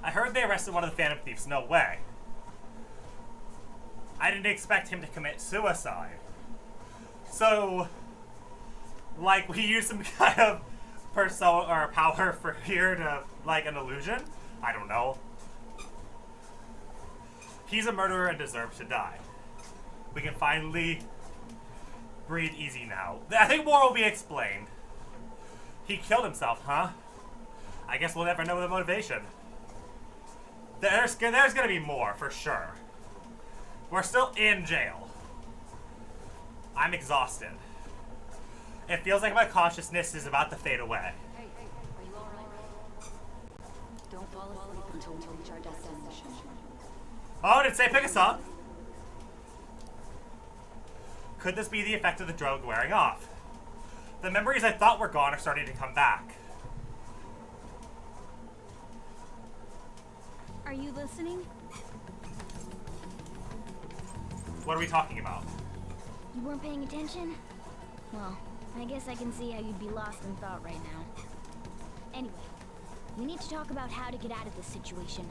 S1: I heard they arrested one of the Phantom Thieves. No way. I didn't expect him to commit suicide. So, like, we use some kind of persona or power for here to, like, an illusion? I don't know. He's a murderer and deserves to die. We can finally breathe easy now. I think more will be explained. He killed himself, huh? I guess we'll never know the motivation. There's gonna be more, for sure. We're still in jail. I'm exhausted. It feels like my consciousness is about to fade away.
S4: Hey, are you alright? Don't fall asleep until we reach our destination.
S1: Oh, did it say pick us up? Could this be the effect of the drug wearing off? The memories I thought were gone are starting to come back.
S7: Are you listening?
S1: What are we talking about?
S7: You weren't paying attention? Well, I guess I can see how you'd be lost in thought right now. Anyway, we need to talk about how to get out of this situation.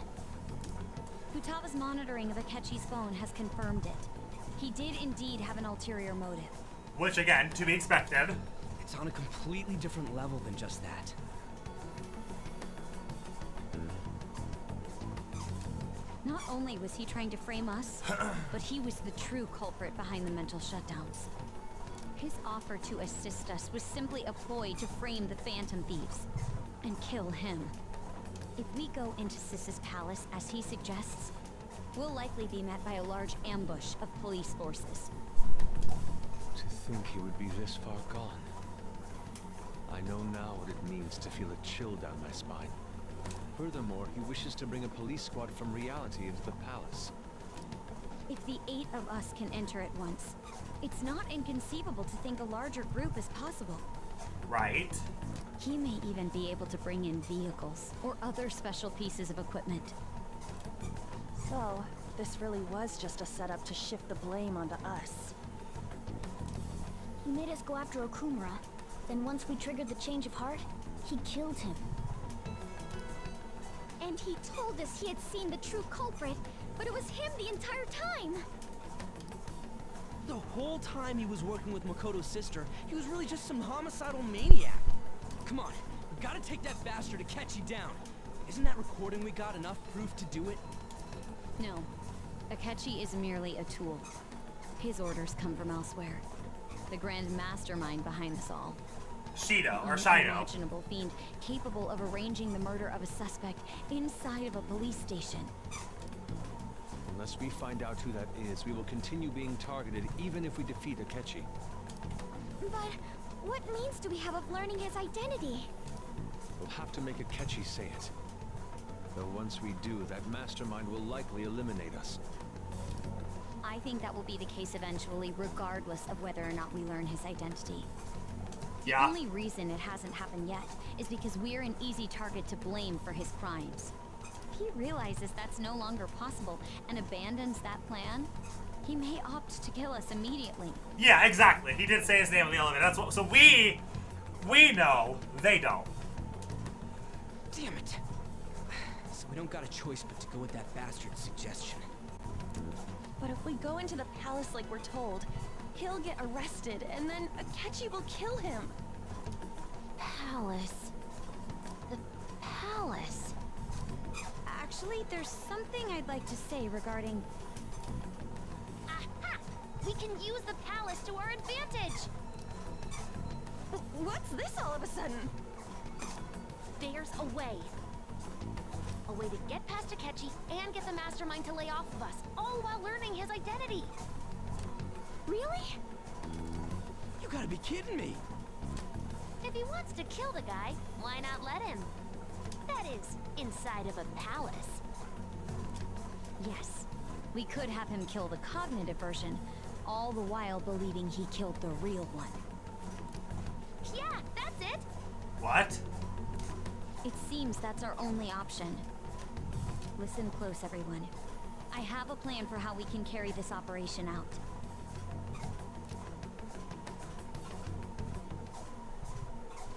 S4: Futaga's monitoring of Akechi's phone has confirmed it. He did indeed have an ulterior motive.
S1: Which, again, to be expected.
S8: It's on a completely different level than just that.
S4: Not only was he trying to frame us, but he was the true culprit behind the mental shutdowns. His offer to assist us was simply a ploy to frame the Phantom Thieves and kill him. If we go into Sis's palace as he suggests, we'll likely be met by a large ambush of police forces.
S10: To think he would be this far gone. I know now what it means to feel a chill down my spine. Furthermore, he wishes to bring a police squad from reality into the palace.
S4: If the 8 of us can enter at once, it's not inconceivable to think a larger group is possible.
S1: Right.
S4: He may even be able to bring in vehicles or other special pieces of equipment.
S18: So, this really was just a setup to shift the blame onto us.
S7: He made us go after Okumura. Then once we triggered the change of heart, he killed him. And he told us he had seen the true culprit, but it was him the entire time!
S8: The whole time he was working with Makoto's sister, he was really just some homicidal maniac. Come on, we gotta take that bastard Akechi down. Isn't that recording we got enough proof to do it?
S4: No, Akechi is merely a tool. His orders come from elsewhere. The grand mastermind behind this all.
S1: Shido, or
S4: An
S1: Shido.
S4: unimaginable fiend capable of arranging the murder of a suspect inside of a police station.
S10: Unless we find out who that is, we will continue being targeted even if we defeat Akechi.
S7: But what means do we have of learning his identity?
S10: We'll have to make Akechi say it. Though once we do, that mastermind will likely eliminate us.
S4: I think that will be the case eventually, regardless of whether or not we learn his identity.
S1: Yeah.
S4: The only reason it hasn't happened yet is because we're an easy target to blame for his crimes. If he realizes that's no longer possible and abandons that plan, he may opt to kill us immediately.
S1: Yeah, exactly. He did say his name on the elevator. That's what. So we know, they don't.
S8: Damn it. So we don't got a choice but to go with that bastard's suggestion.
S18: But if we go into the palace like we're told, He'll get arrested, and then Akechi will kill him.
S7: Palace. The palace. Actually, there's something I'd like to say regarding... Aha! We can use the palace to our advantage!
S18: What's this all of a sudden?
S7: There's a way. A way to get past Akechi and get the mastermind to lay off of us, all while learning his identity. Really?
S8: You gotta be kidding me.
S7: If he wants to kill the guy, why not let him? That is, inside of a palace.
S4: Yes, we could have him kill the cognitive version, all the while believing he killed the real one.
S7: Yeah, that's it!
S1: What?
S4: It seems that's our only option. Listen close, everyone. I have a plan for how we can carry this operation out.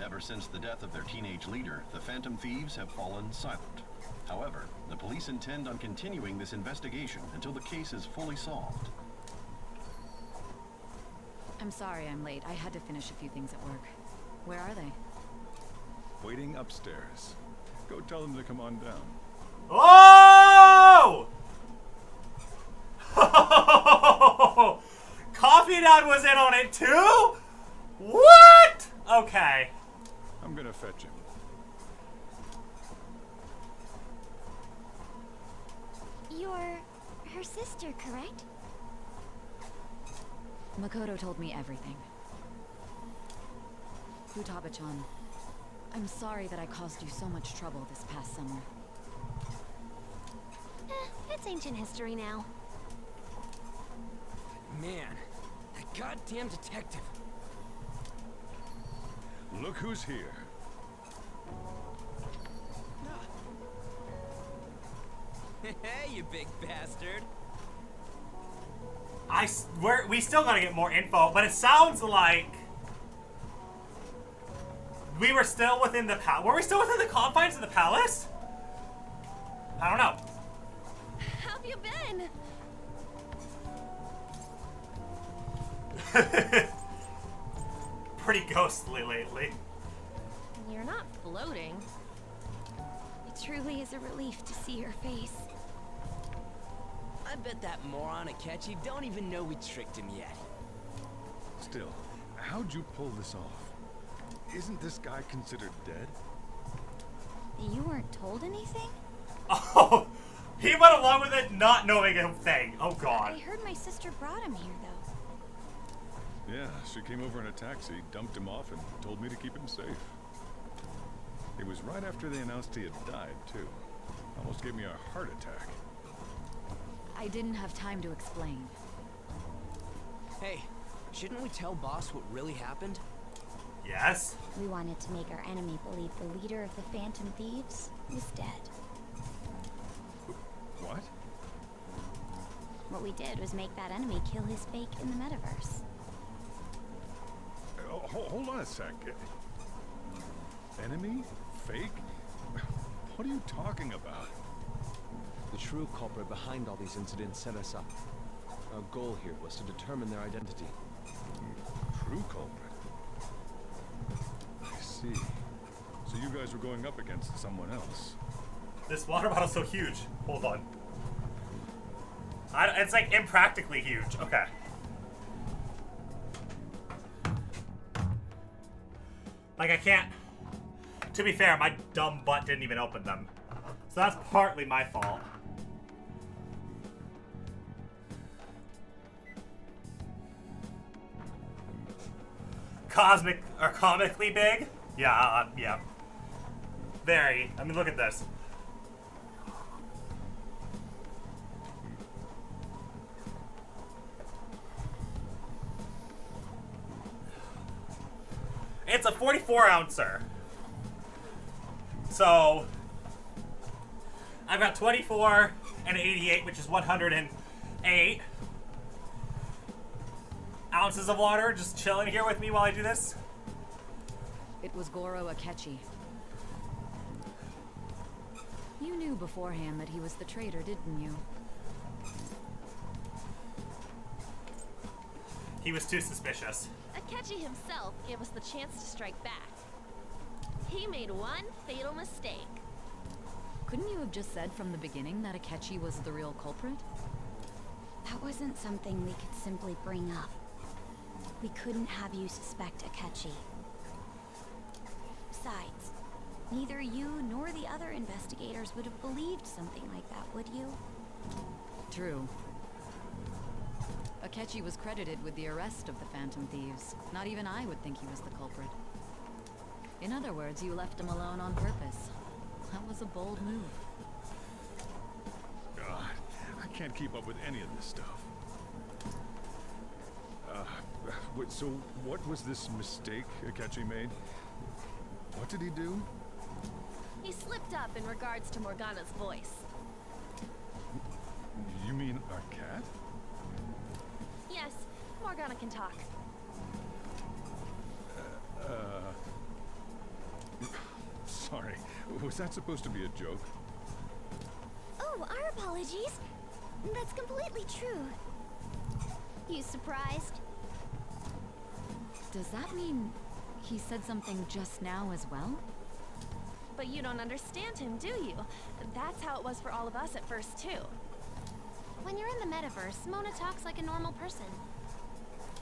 S19: Ever since the death of their teenage leader, the Phantom Thieves have fallen silent. However, the police intend on continuing this investigation until the case is fully solved.
S4: I'm sorry I'm late. I had to finish a few things at work. Where are they?
S11: Waiting upstairs. Go tell them to come on down.
S1: Oh! Coffee Dad was in on it too? What? Okay.
S11: I'm gonna fetch him.
S7: You're her sister, correct?
S4: Makoto told me everything. Futaba-chan, I'm sorry that I caused you so much trouble this past summer.
S7: It's ancient history now.
S3: Man, that goddamn detective.
S11: Look who's here.
S3: Hey, you big bastard.
S1: We still gotta get more info, but it sounds like we were still within the were we still within the confines of the palace? I don't know.
S18: How have you been?
S1: Pretty ghostly lately.
S18: You're not floating.
S7: It truly is a relief to see your face.
S3: I bet that moron Akechi don't even know we tricked him yet.
S11: Still, how'd you pull this off? Isn't this guy considered dead?
S7: You weren't told anything?
S1: Oh, he went along with it not knowing a thing. Oh god.
S7: I heard my sister brought him here, though.
S11: Yeah, she came over in a taxi, dumped him off, and told me to keep him safe. It was right after they announced he had died, too. Almost gave me a heart attack.
S4: I didn't have time to explain.
S8: Hey, shouldn't we tell Boss what really happened?
S1: Yes.
S7: We wanted to make our enemy believe the leader of the Phantom Thieves was dead.
S11: What?
S7: What we did was make that enemy kill his fake in the metaverse.
S11: Oh, hold on a sec. Enemy? Fake? What are you talking about?
S10: The true culprit behind all these incidents set us up. Our goal here was to determine their identity.
S11: True culprit? I see. So you guys were going up against someone else.
S1: This water bottle's so huge. Hold on. It's like impractically huge. Okay. Like I can't. To be fair, my dumb butt didn't even open them. So that's partly my fault. Comically big? Yeah, yeah. Very. I mean, look at this. It's a 44-ouncer. So I've got 24 and 88, which is 108 ounces of water just chilling here with me while I do this.
S4: It was Goro Akechi. You knew beforehand that he was the traitor, didn't you?
S1: He was too suspicious.
S20: Akechi himself gave us the chance to strike back. He made one fatal mistake.
S4: Couldn't you have just said from the beginning that Akechi was the real culprit?
S7: That wasn't something we could simply bring up. We couldn't have you suspect Akechi. Besides, neither you nor the other investigators would have believed something like that, would you?
S4: True. Akechi was credited with the arrest of the Phantom Thieves. Not even I would think he was the culprit. In other words, you left him alone on purpose. That was a bold move.
S11: God, I can't keep up with any of this stuff. So what was this mistake Akechi made? What did he do?
S20: He slipped up in regards to Morgana's voice.
S11: You mean our cat?
S20: Yes, Morgana can talk.
S11: Sorry. Was that supposed to be a joke?
S7: Oh, our apologies. That's completely true. You surprised?
S4: Does that mean he said something just now as well?
S20: But you don't understand him, do you? That's how it was for all of us at first, too.
S7: When you're in the metaverse, Mona talks like a normal person.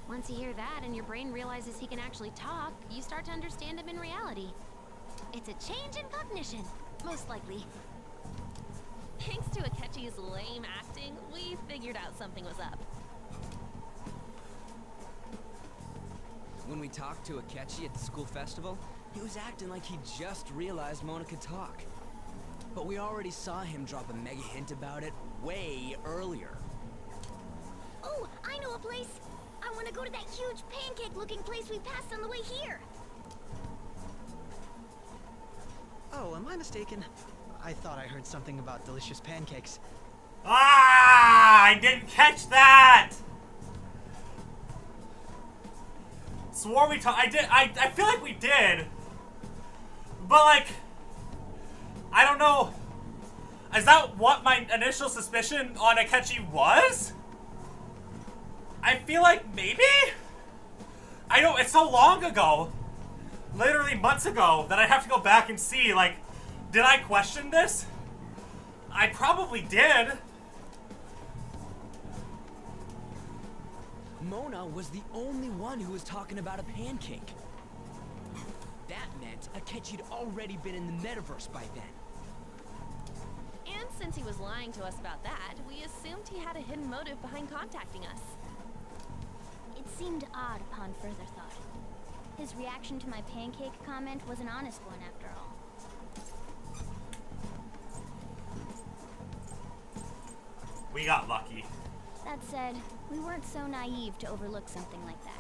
S7: Once you hear that and your brain realizes he can actually talk, you start to understand him in reality. It's a change in cognition, most likely.
S20: Thanks to Akechi's lame acting, we figured out something was up.
S3: When we talked to Akechi at the school festival, he was acting like he just realized Mona could talk. But we already saw him drop a mega hint about it way earlier.
S7: Oh, I know a place! I want to go to that huge pancake-looking place we passed on the way here!
S8: Oh, am I mistaken? I thought I heard something about delicious pancakes.
S1: Ah! I didn't catch that! Swore we talked. I feel like we did. But, like, I don't know. Is that what my initial suspicion on Akechi was? I feel like maybe? I know, it's so long ago. Literally months ago that I have to go back and see, like, did I question this? I probably did.
S3: Mona was the only one who was talking about a pancake. That meant Akechi'd already been in the metaverse by then.
S20: And since he was lying to us about that, we assumed he had a hidden motive behind contacting us.
S7: It seemed odd upon further thought. His reaction to my pancake comment was an honest one, after all.
S1: We got lucky.
S7: That said, we weren't so naive to overlook something like that.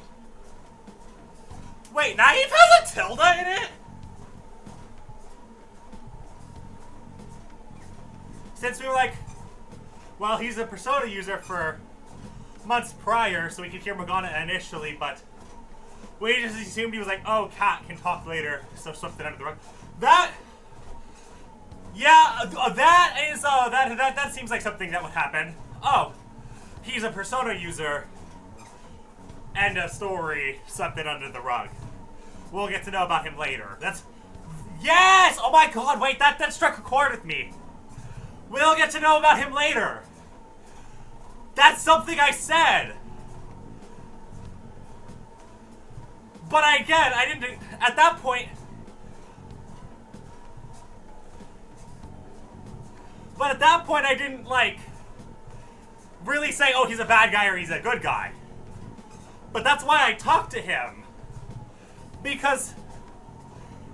S1: Wait, Naive has a tilde in it? Since we were like, well, he's a Persona user for months prior, so we could hear Morgana initially, but we just assumed he was like, oh, Cat can talk later, so swept it under the rug. That, yeah, that seems like something that would happen. Oh, he's a Persona user. End of story, swept it under the rug. We'll get to know about him later. That's, yes! Oh my god, wait, that struck a chord with me. We'll get to know about him later. That's something I said. But I didn't, at that point. But at that point, I didn't, like, really say, oh, he's a bad guy or he's a good guy. But that's why I talked to him. Because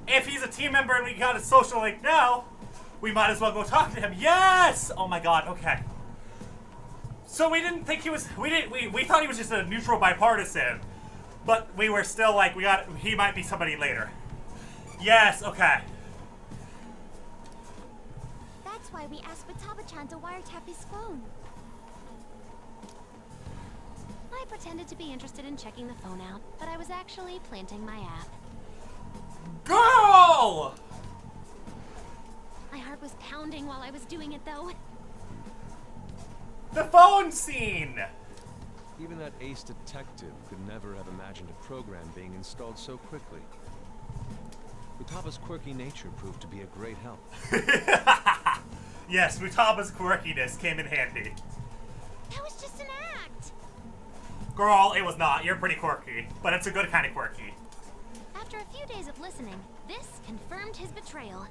S1: if he's a team member and we got a social link now, we might as well go talk to him. Yes! Oh my god, okay. So we didn't think he was, we thought he was just a neutral bipartisan. But we were still like, he might be somebody later. Yes, okay.
S7: That's why we asked Futaba-chan to wiretap his phone. I pretended to be interested in checking the phone out, but I was actually planting my app.
S1: Girl!
S7: My heart was pounding while I was doing it, though.
S1: The phone scene!
S10: Even that ace detective could never have imagined a program being installed so quickly. Futaba's quirky nature proved to be a great help.
S1: Yes, Futaba's quirkiness came in handy.
S7: That was just an act.
S1: Girl, it was not. You're pretty quirky, but it's a good kind of quirky.
S7: After a few days of listening, this confirmed his betrayal.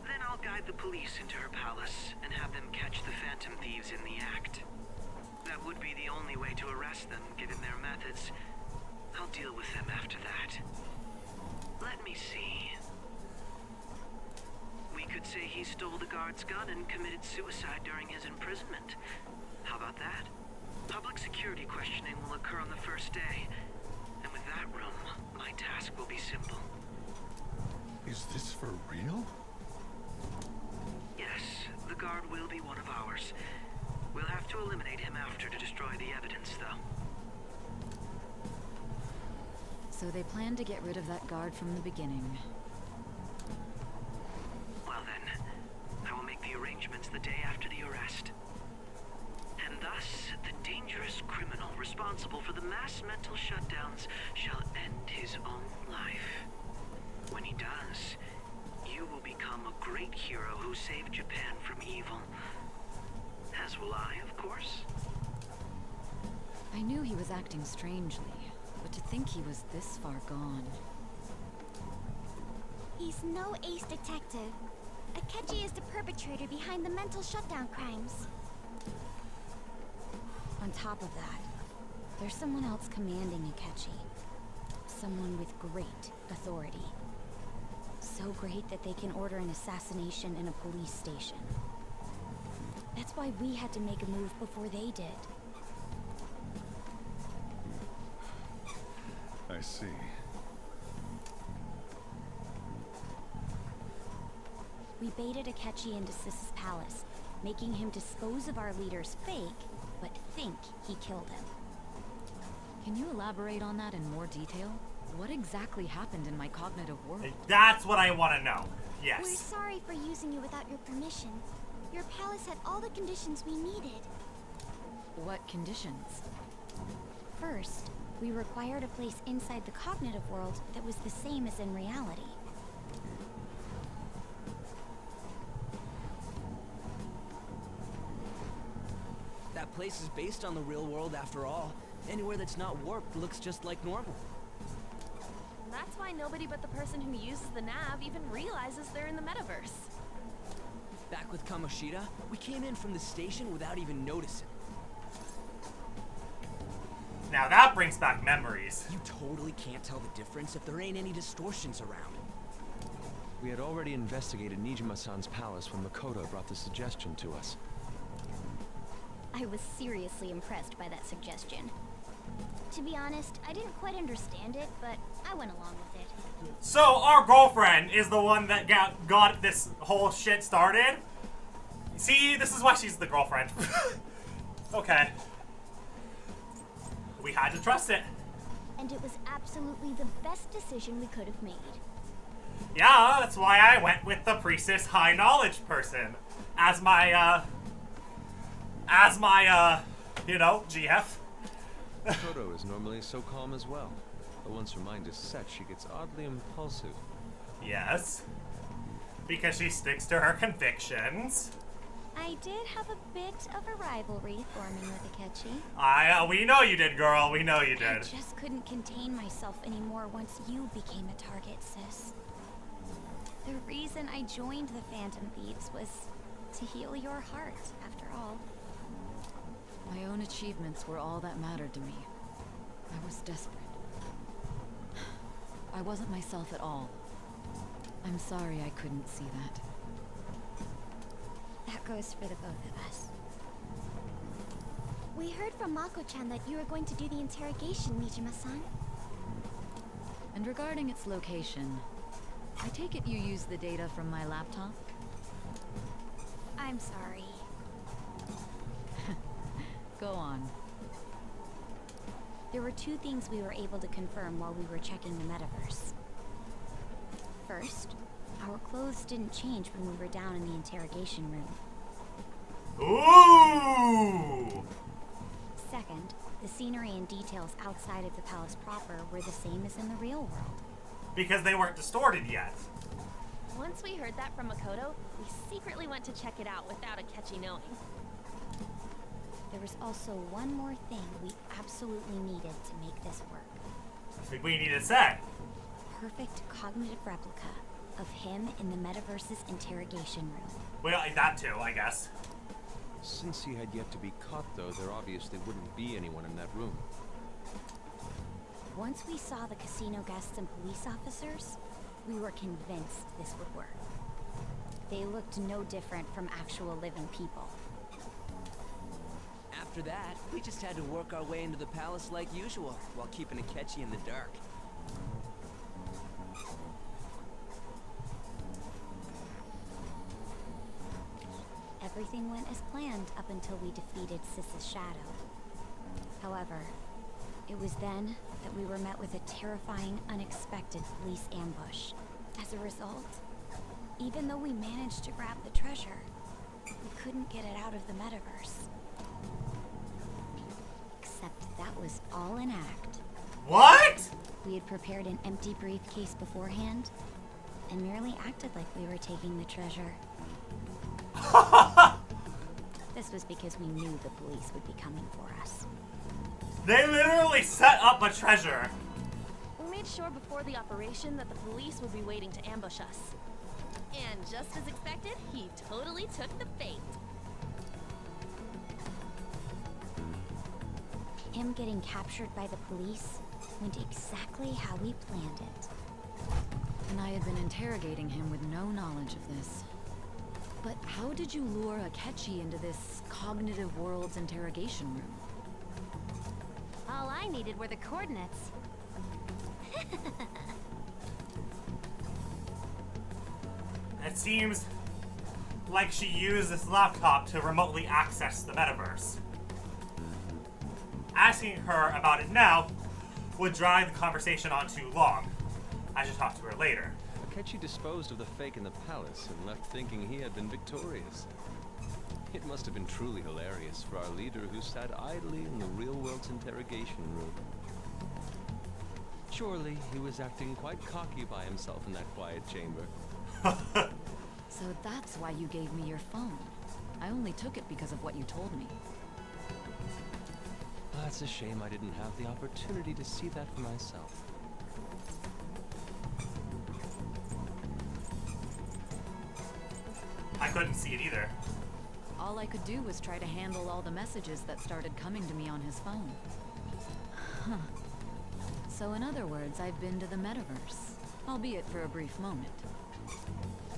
S9: Then I'll guide the police into her palace and have them catch the Phantom Thieves in the act. That would be the only way to arrest them, given their methods. I'll deal with them after that. Let me see. We could say he stole the guard's gun and committed suicide during his imprisonment. How about that? Public security questioning will occur on the first day. And with that room, my task will be simple.
S5: Is this for real?
S9: Yes, the guard will be one of ours. We'll have to eliminate him after to destroy the evidence, though.
S4: So they planned to get rid of that guard from the beginning.
S9: Well then, I will make the arrangements the day after the arrest. And thus, the dangerous criminal responsible for the mass mental shutdowns shall end his own life. When he does, you will become a great hero who saved Japan from evil. As will I, of course.
S4: I knew he was acting strangely, but to think he was this far gone.
S7: He's no ace detective. Akechi is the perpetrator behind the mental shutdown crimes.
S4: On top of that, there's someone else commanding Akechi. Someone with great authority. So great that they can order an assassination in a police station. That's why we had to make a move before they did.
S11: I see.
S7: We baited Akechi into Sis's palace, making him dispose of our leader's fake, but think he killed him.
S4: Can you elaborate on that in more detail? What exactly happened in my cognitive world?
S1: That's what I want to know.
S7: We're
S1: Yes.
S7: sorry for using you without your permission. Your palace had all the conditions we needed.
S4: What conditions?
S7: First, we required a place inside the cognitive world that was the same as in reality.
S3: That place is based on the real world after all. Anywhere that's not warped looks just like normal.
S20: That's why nobody but the person who uses the nav even realizes they're in the metaverse.
S3: Back with Kamoshida, we came in from the station without even noticing.
S1: Now that brings back memories.
S3: You totally can't tell the difference if there ain't any distortions around.
S10: We had already investigated Nijima-san's palace when Makoto brought the suggestion to us.
S7: I was seriously impressed by that suggestion. To be honest, I didn't quite understand it, but I went along with it.
S1: So our girlfriend is the one that got this whole shit started? See, this is why she's the girlfriend. Okay. We had to trust it.
S7: And it was absolutely the best decision we could have made.
S1: Yeah, that's why I went with the priestess high knowledge person as my you know, GF.
S10: Makoto is normally so calm as well, but once her mind is set, she gets oddly impulsive.
S1: Yes. Because she sticks to her convictions.
S7: I did have a bit of a rivalry forming with Akechi.
S1: We know you did, girl. We know you
S7: I
S1: did.
S7: just couldn't contain myself anymore once you became a target, sis. The reason I joined the Phantom Thieves was to heal your heart, after all.
S4: My own achievements were all that mattered to me. I was desperate. I wasn't myself at all. I'm sorry I couldn't see that.
S7: That goes for the both of us. We heard from Mako-chan that you were going to do the interrogation, Nijima-san.
S4: And regarding its location, I take it you used the data from my laptop?
S7: I'm sorry.
S4: Go on.
S7: There were two things we were able to confirm while we were checking the metaverse. First, our clothes didn't change when we were down in the interrogation room.
S1: Ooh!
S21: Second, the scenery and details outside of the palace proper were the same as in the real world.
S1: Because they weren't distorted yet.
S20: Once we heard that from Makoto, we secretly went to check it out without Akechi knowing.
S21: There was also one more thing we absolutely needed to make this work.
S1: I think we need to say.
S21: Perfect cognitive replica of him in the metaverse's interrogation room.
S1: Well, that too, I guess.
S10: Since he had yet to be caught, though, there obviously wouldn't be anyone in that room.
S21: Once we saw the casino guests and police officers, we were convinced this would work. They looked no different from actual living people.
S3: After that, we just had to work our way into the palace like usual, while keeping Akechi in the dark.
S21: Everything went as planned up until we defeated Sis's shadow. However, it was then that we were met with a terrifying, unexpected police ambush. As a result, even though we managed to grab the treasure, we couldn't get it out of the metaverse. Except that was all an act.
S1: What?
S21: We had prepared an empty briefcase beforehand, and merely acted like we were taking the treasure. This was because we knew the police would be coming for us.
S1: They literally set up a treasure.
S20: We made sure before the operation that the police would be waiting to ambush us. And just as expected, he totally took the bait.
S21: Him getting captured by the police went exactly how we planned it.
S4: And I had been interrogating him with no knowledge of this. But how did you lure Akechi into this cognitive world's interrogation room?
S21: All I needed were the coordinates.
S1: It seems like she used this laptop to remotely access the metaverse. Asking her about it now would drive the conversation on too long. I should talk to her later.
S10: Akechi disposed of the fake in the palace and left thinking he had been victorious. It must have been truly hilarious for our leader who sat idly in the real world's interrogation room. Surely he was acting quite cocky by himself in that quiet chamber.
S4: So that's why you gave me your phone. I only took it because of what you told me.
S10: It's a shame I didn't have the opportunity to see that for myself.
S1: I couldn't see it either.
S4: All I could do was try to handle all the messages that started coming to me on his phone. Huh. So in other words, I've been to the metaverse, albeit for a brief moment.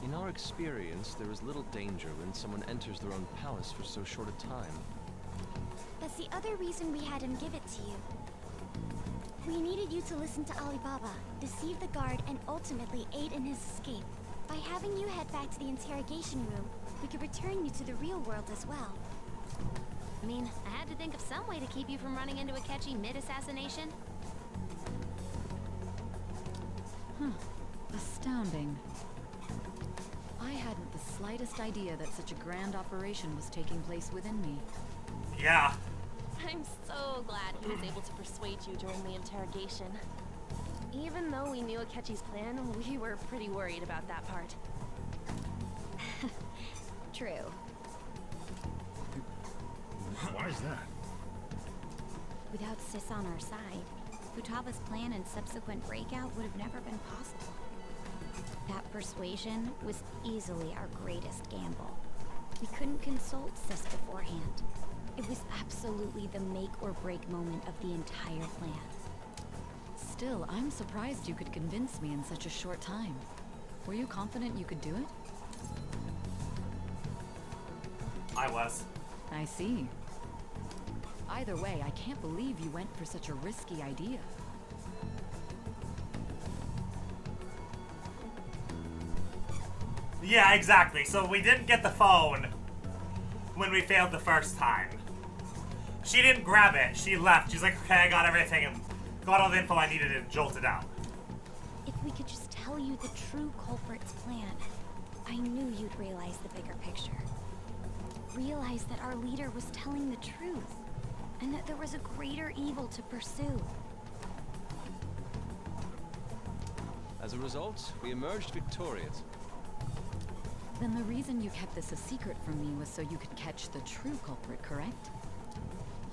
S10: In our experience, there is little danger when someone enters their own palace for so short a time.
S7: That's the other reason we had him give it to you. We needed you to listen to Alibaba, deceive the guard, and ultimately aid in his escape. By having you head back to the interrogation room, we could return you to the real world as well.
S20: I mean, I had to think of some way to keep you from running into Akechi mid-assassination.
S4: Astounding. I hadn't the slightest idea that such a grand operation was taking place within me.
S1: Yeah.
S20: I'm so glad he was able to persuade you during the interrogation. Even though we knew Akechi's plan, we were pretty worried about that part.
S21: True.
S11: Why is that?
S21: Without Sis on our side, Futaba's plan and subsequent breakout would have never been possible. That persuasion was easily our greatest gamble. We couldn't consult Sis beforehand. It was absolutely the make or break moment of the entire plan.
S4: Still, I'm surprised you could convince me in such a short time. Were you confident you could do it?
S1: I was.
S4: I see. Either way, I can't believe you went for such a risky idea.
S1: Yeah, exactly. So we didn't get the phone when we failed the first time. She didn't grab it. She left. She's like, okay, I got everything and got all the info I needed and jolted out.
S21: If we could just tell you the true culprit's plan, I knew you'd realize the bigger picture. Realize that our leader was telling the truth. and that there was a greater evil to pursue.
S10: As a result, we emerged victorious.
S4: Then the reason you kept this a secret from me was so you could catch the true culprit, correct?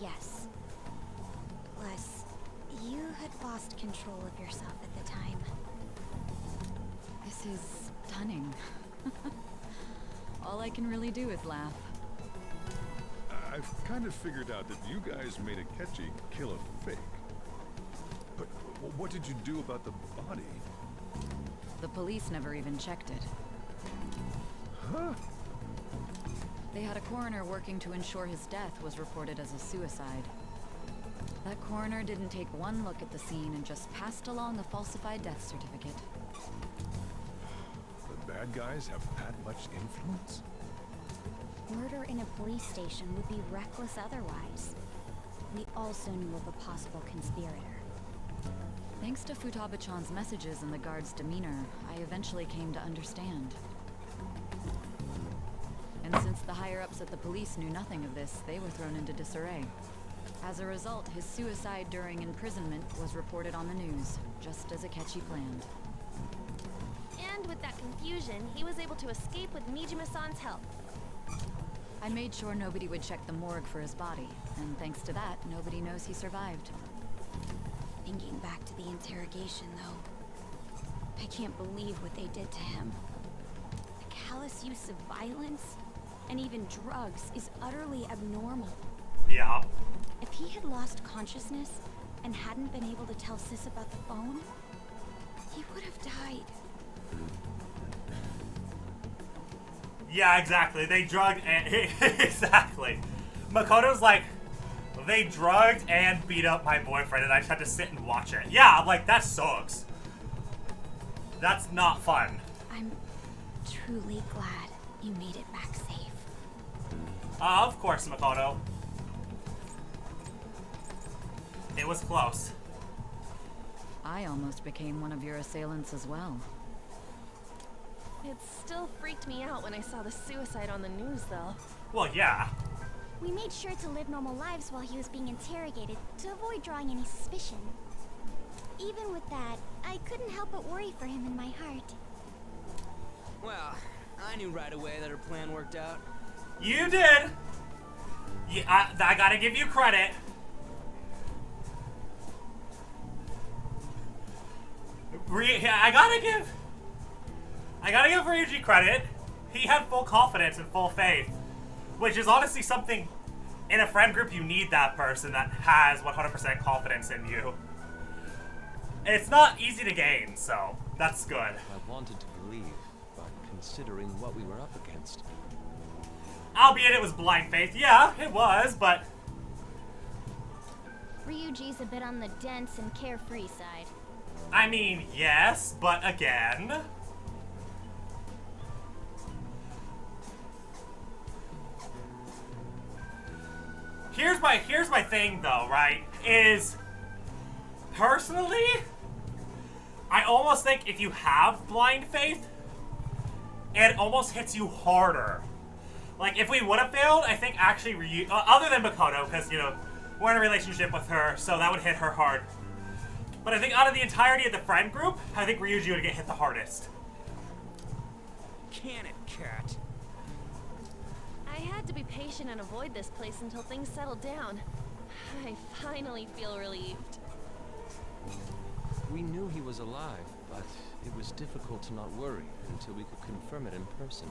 S21: Yes. Plus, you had lost control of yourself at the time.
S4: This is stunning. All I can really do is laugh.
S11: I've kind of figured out that you guys made Akechi kill a fake. But what did you do about the body?
S4: The police never even checked it.
S11: Huh?
S4: They had a coroner working to ensure his death was reported as a suicide. That coroner didn't take one look at the scene and just passed along a falsified death certificate.
S11: The bad guys have that much influence?
S21: Murder in a police station would be reckless otherwise. We also knew of a possible conspirator.
S4: Thanks to Futaba-chan's messages and the guard's demeanor, I eventually came to understand. And since the higher-ups at the police knew nothing of this, they were thrown into disarray. As a result, his suicide during imprisonment was reported on the news, just as Akechi planned.
S20: And with that confusion, he was able to escape with Mijima-san's help.
S4: I made sure nobody would check the morgue for his body, and thanks to that, nobody knows he survived.
S21: Thinking back to the interrogation, though, I can't believe what they did to him. The callous use of violence, and even drugs, is utterly abnormal.
S1: Yeah.
S21: If he had lost consciousness and hadn't been able to tell Sis about the phone, he would have died.
S1: Yeah, exactly. They drugged and exactly. Makoto's like, they drugged and beat up my boyfriend, and I just had to sit and watch it. Yeah, I'm like, that sucks. That's not fun.
S21: I'm truly glad you made it back safe.
S1: Of course, Makoto. It was close.
S4: I almost became one of your assailants as well.
S20: It still freaked me out when I saw the suicide on the news, though.
S1: Well, yeah.
S7: We made sure to live normal lives while he was being interrogated to avoid drawing any suspicion. Even with that, I couldn't help but worry for him in my heart.
S3: Well, I knew right away that her plan worked out.
S1: You did. Yeah, I gotta give you credit. I gotta give Ryuji credit. He had full confidence and full faith, which is honestly something in a friend group you need that person that has 100% confidence in you. It's not easy to gain, so that's good.
S10: I wanted to believe, but considering what we were up against.
S1: Albeit it was blind faith. Yeah, it was, but...
S7: Ryuji's a bit on the dense and carefree side.
S1: I mean, yes, but again... Here's my thing, though, right? Is... Personally... I almost think if you have blind faith, it almost hits you harder. Like, if we would have failed, I think actually other than Makoto, because, you know, we're in a relationship with her, so that would hit her hard. But I think out of the entirety of the friend group, I think Ryuji would get hit the hardest.
S3: Can it, cat?
S20: I had to be patient and avoid this place until things settled down. I finally feel relieved.
S10: We knew he was alive, but it was difficult to not worry until we could confirm it in person.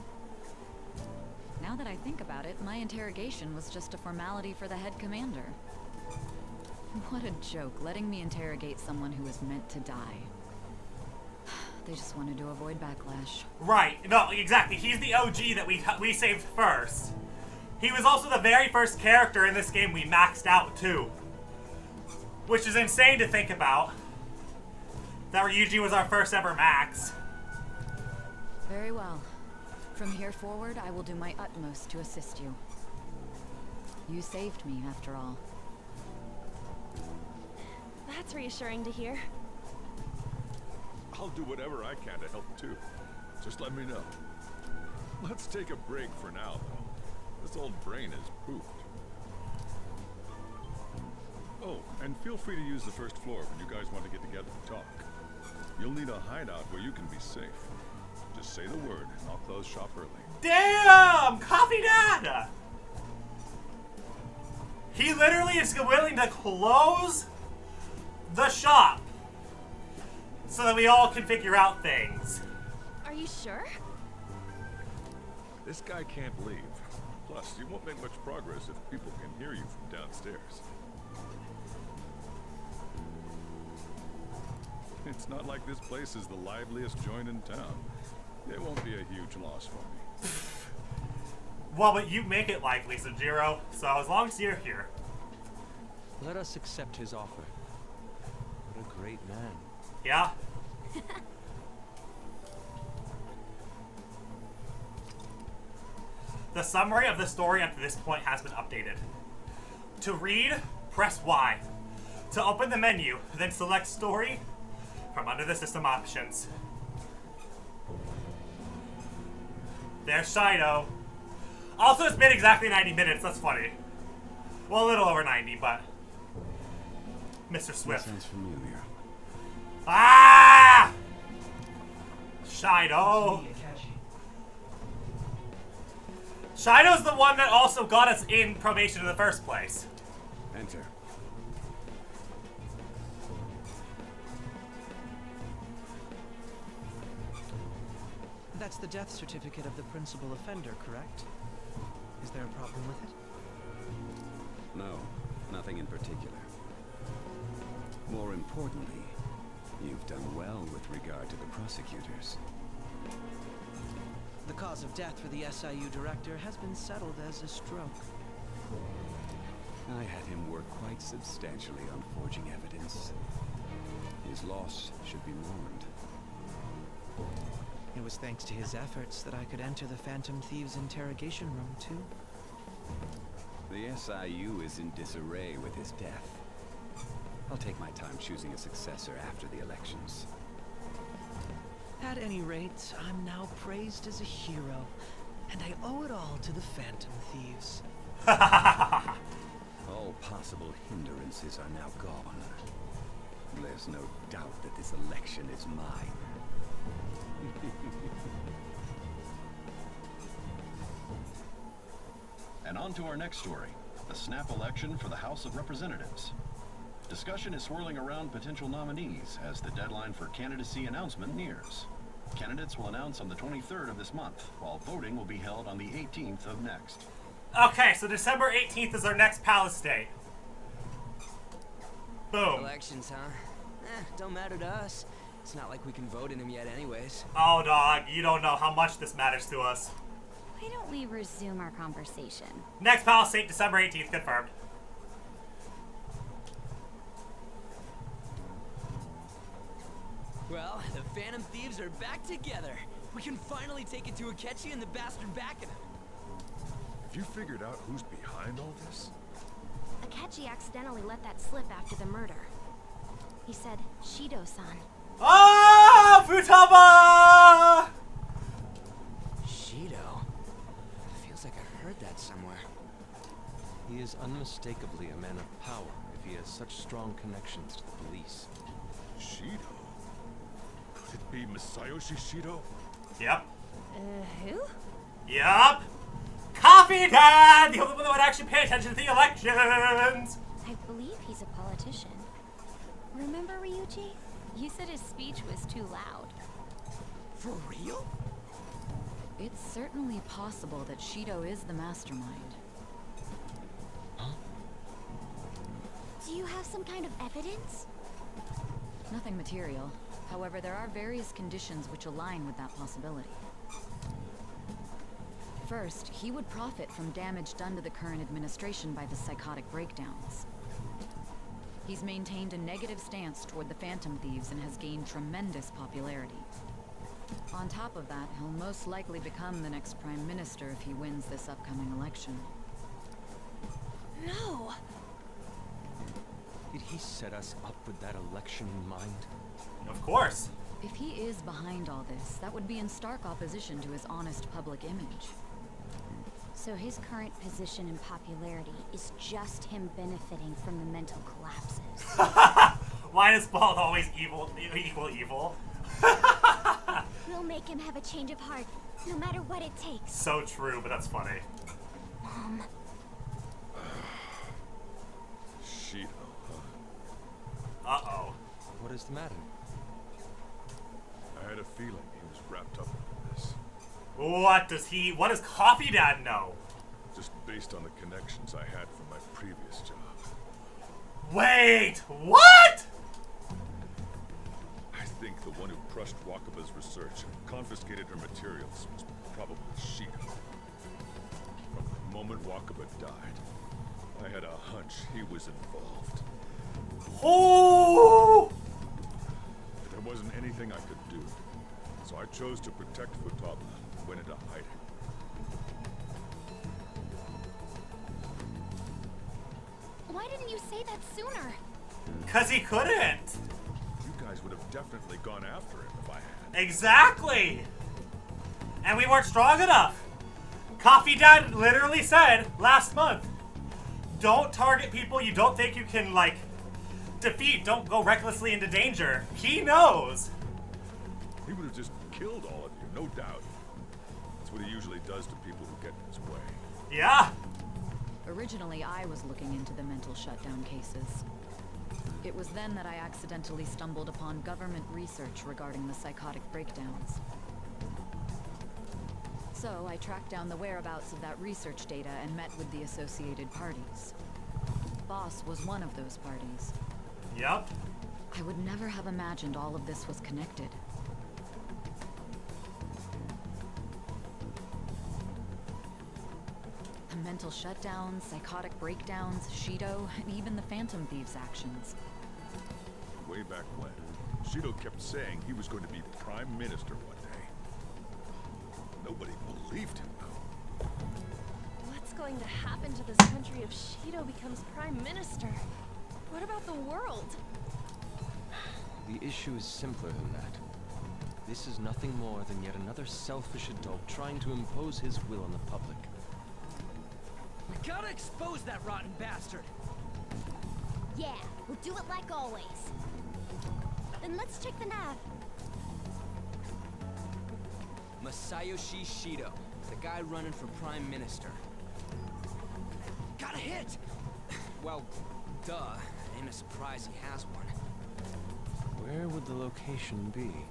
S4: Now that I think about it, my interrogation was just a formality for the head commander. What a joke, letting me interrogate someone who was meant to die. They just wanted to avoid backlash.
S1: Right, no, exactly. He's the OG that we saved first. He was also the very first character in this game we maxed out, too. Which is insane to think about. That Ryuji was our first ever max.
S4: Very well. From here forward, I will do my utmost to assist you. You saved me, after all.
S20: That's reassuring to hear.
S11: I'll do whatever I can to help too. Just let me know. Let's take a break for now, though. This old brain is pooped. Oh, and feel free to use the first floor when you guys want to get together to talk. You'll need a hideout where you can be safe. Just say the word, and I'll close shop early.
S1: Damn! Coffee Dad! He literally is willing to close the shop so that we all can figure out things.
S20: Are you sure?
S11: This guy can't leave. Plus, you won't make much progress if people can hear you from downstairs. It's not like this place is the liveliest joint in town. It won't be a huge loss for me.
S1: Well, but you make it lively, Sub-Zero, so as long as you're here.
S10: Let us accept his offer. What a great man.
S1: Yeah? The summary of the story up to this point has been updated. To read, press Y. To open the menu, then select story from under the system options. There's Shido. Also, it's been exactly 90 minutes, that's funny. Well, a little over 90, but... Mr. Swift.
S2: That sounds familiar.
S1: Ah! Shido. Shido's the one that also got us in probation in the first place.
S2: Enter.
S8: That's the death certificate of the principal offender, correct? Is there a problem with it?
S2: No, nothing in particular. More importantly, you've done well with regard to the prosecutors.
S8: The cause of death for the SIU director has been settled as a stroke.
S2: I had him work quite substantially on forging evidence. His loss should be mourned.
S8: It was thanks to his efforts that I could enter the Phantom Thieves' interrogation room, too.
S2: The SIU is in disarray with his death. I'll take my time choosing a successor after the elections.
S8: At any rate, I'm now praised as a hero, and I owe it all to the Phantom Thieves.
S2: All possible hindrances are now gone. There's no doubt that this election is mine.
S19: And on to our next story, the snap election for the House of Representatives. Discussion is swirling around potential nominees as the deadline for candidacy announcement nears. Candidates will announce on the 23rd of this month, while voting will be held on the 18th of next.
S1: Okay, so December 18th is our next Palace Day. Boom.
S3: Elections, huh? Don't matter to us. It's not like we can vote in them yet anyways.
S1: Oh, dog, you don't know how much this matters to us.
S21: Why don't we resume our conversation?
S1: Next Palace Date, December 18th, confirmed.
S3: Well, the Phantom Thieves are back together. We can finally take it to Akechi and the bastard Bakuna.
S11: Have you figured out who's behind all this?
S20: Akechi accidentally let that slip after the murder. He said, Shido-san.
S1: Ah, Futaba!
S3: Shido? Feels like I've heard that somewhere.
S10: He is unmistakably a man of power if he has such strong connections to the police.
S11: Shido? Could it be Masayoshi Shido?
S1: Yep.
S20: Who?
S1: Yup! Coffee Dad! The only one that would actually pay attention to the elections!
S21: I believe he's a politician. Remember Ryuji? You said his speech was too loud.
S3: For real?
S4: It's certainly possible that Shido is the mastermind.
S21: Huh? Do you have some kind of evidence?
S4: Nothing material. However, there are various conditions which align with that possibility. First, he would profit from damage done to the current administration by the psychotic breakdowns. He's maintained a negative stance toward the Phantom Thieves and has gained tremendous popularity. On top of that, he'll most likely become the next Prime Minister if he wins this upcoming election.
S20: No!
S10: Did he set us up with that election in mind?
S1: Of course.
S4: If he is behind all this, that would be in stark opposition to his honest public image.
S21: So his current position and popularity is just him benefiting from the mental collapses.
S1: Why is Bald always evil?
S7: We'll make him have a change of heart, no matter what it takes.
S1: So true, but that's funny.
S7: Mom.
S11: Shido, huh?
S1: Uh-oh.
S10: What is the matter?
S11: I had a feeling he was wrapped up in this.
S1: What does Coffee Dad know?
S11: Just based on the connections I had from my previous job.
S1: Wait, what?
S11: I think the one who crushed Wakaba's research and confiscated her materials was probably Shido. From the moment Wakaba died, I had a hunch he was involved.
S1: Oh!
S11: But there wasn't anything I could do, so I chose to protect Futaba and went into hiding.
S20: Why didn't you say that sooner?
S1: 'Cause he couldn't.
S11: You guys would have definitely gone after him if I had.
S1: Exactly. And we weren't strong enough. Coffee Dad literally said last month, don't target people you don't think you can, like, defeat. Don't go recklessly into danger. He knows.
S11: He would have just killed all of you, no doubt. That's what he usually does to people who get in his way.
S1: Yeah.
S4: Originally, I was looking into the mental shutdown cases. It was then that I accidentally stumbled upon government research regarding the psychotic breakdowns. So I tracked down the whereabouts of that research data and met with the associated parties. Boss was one of those parties.
S1: Yep.
S4: I would never have imagined all of this was connected. The mental shutdowns, psychotic breakdowns, Shido, and even the Phantom Thieves' actions.
S11: Way back when, Shido kept saying he was going to be Prime Minister one day. Nobody believed him, though.
S20: What's going to happen to this country if Shido becomes Prime Minister? What about the world?
S10: The issue is simpler than that. This is nothing more than yet another selfish adult trying to impose his will on the public.
S3: We gotta expose that rotten bastard!
S7: Yeah, we'll do it like always. Then let's check the nav.
S3: Masayoshi Shido, the guy running for Prime Minister. Got a hit! Well, duh. Ain't a surprise he has one.
S10: Where would the location be?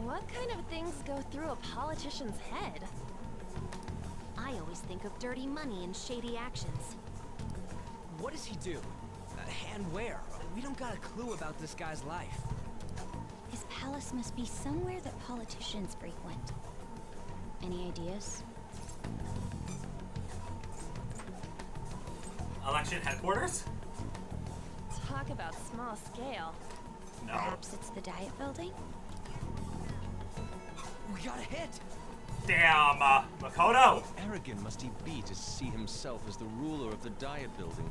S20: What kind of things go through a politician's head?
S7: I always think of dirty money and shady actions.
S3: What does he do? And where? We don't got a clue about this guy's life.
S21: His palace must be somewhere that politicians frequent. Any ideas?
S1: Election headquarters?
S20: Talk about small scale.
S1: No.
S21: Perhaps it's the Diet Building?
S3: We got a hit!
S1: Damn, Makoto!
S10: How arrogant must he be to see himself as the ruler of the Diet Building?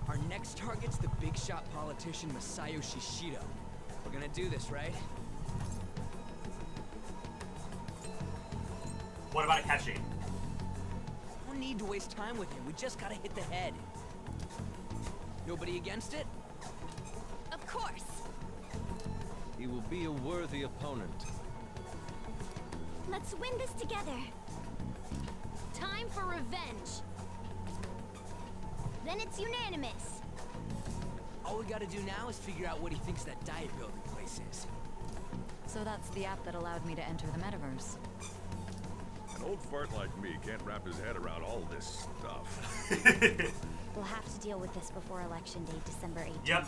S3: Our next target's the big shot politician Masayoshi Shido. We're gonna do this, right?
S1: What about Akechi?
S3: No need to waste time with him. We just gotta hit the head. Nobody against it?
S20: Of course!
S10: He will be a worthy opponent.
S7: Let's win this together.
S20: Time for revenge!
S7: Then it's unanimous.
S3: All we gotta do now is figure out what he thinks that Diet Building place is.
S4: So that's the app that allowed me to enter the metaverse.
S11: An old fart like me can't wrap his head around all this stuff.
S21: We'll have to deal with this before Election Day, December 18th.
S1: Yep.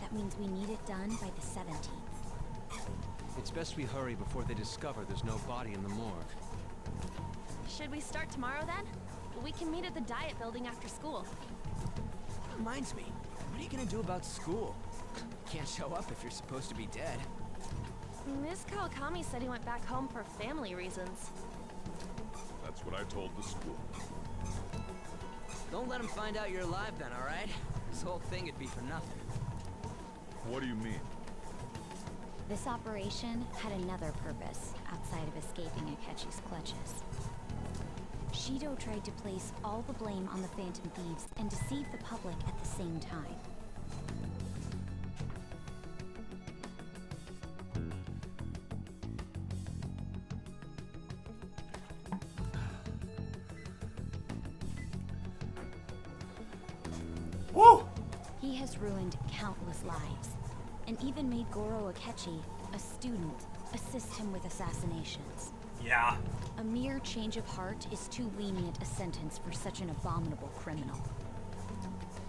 S21: That means we need it done by the 17th.
S10: It's best we hurry before they discover there's no body in the morgue.
S20: Should we start tomorrow then? We can meet at the Diet Building after school.
S3: Reminds me, what are you gonna do about school? Can't show up if you're supposed to be dead.
S20: Miss Kawakami said he went back home for family reasons.
S11: That's what I told the school.
S3: Don't let him find out you're alive then, alright? This whole thing would be for nothing.
S11: What do you mean?
S21: This operation had another purpose outside of escaping Akechi's clutches. Shido tried to place all the blame on the Phantom Thieves and deceive the public at the same time.
S1: Woo!
S21: He has ruined countless lives, and even made Goro Akechi, a student, assist him with assassinations.
S1: Yeah.
S21: A mere change of heart is too lenient a sentence for such an abominable criminal.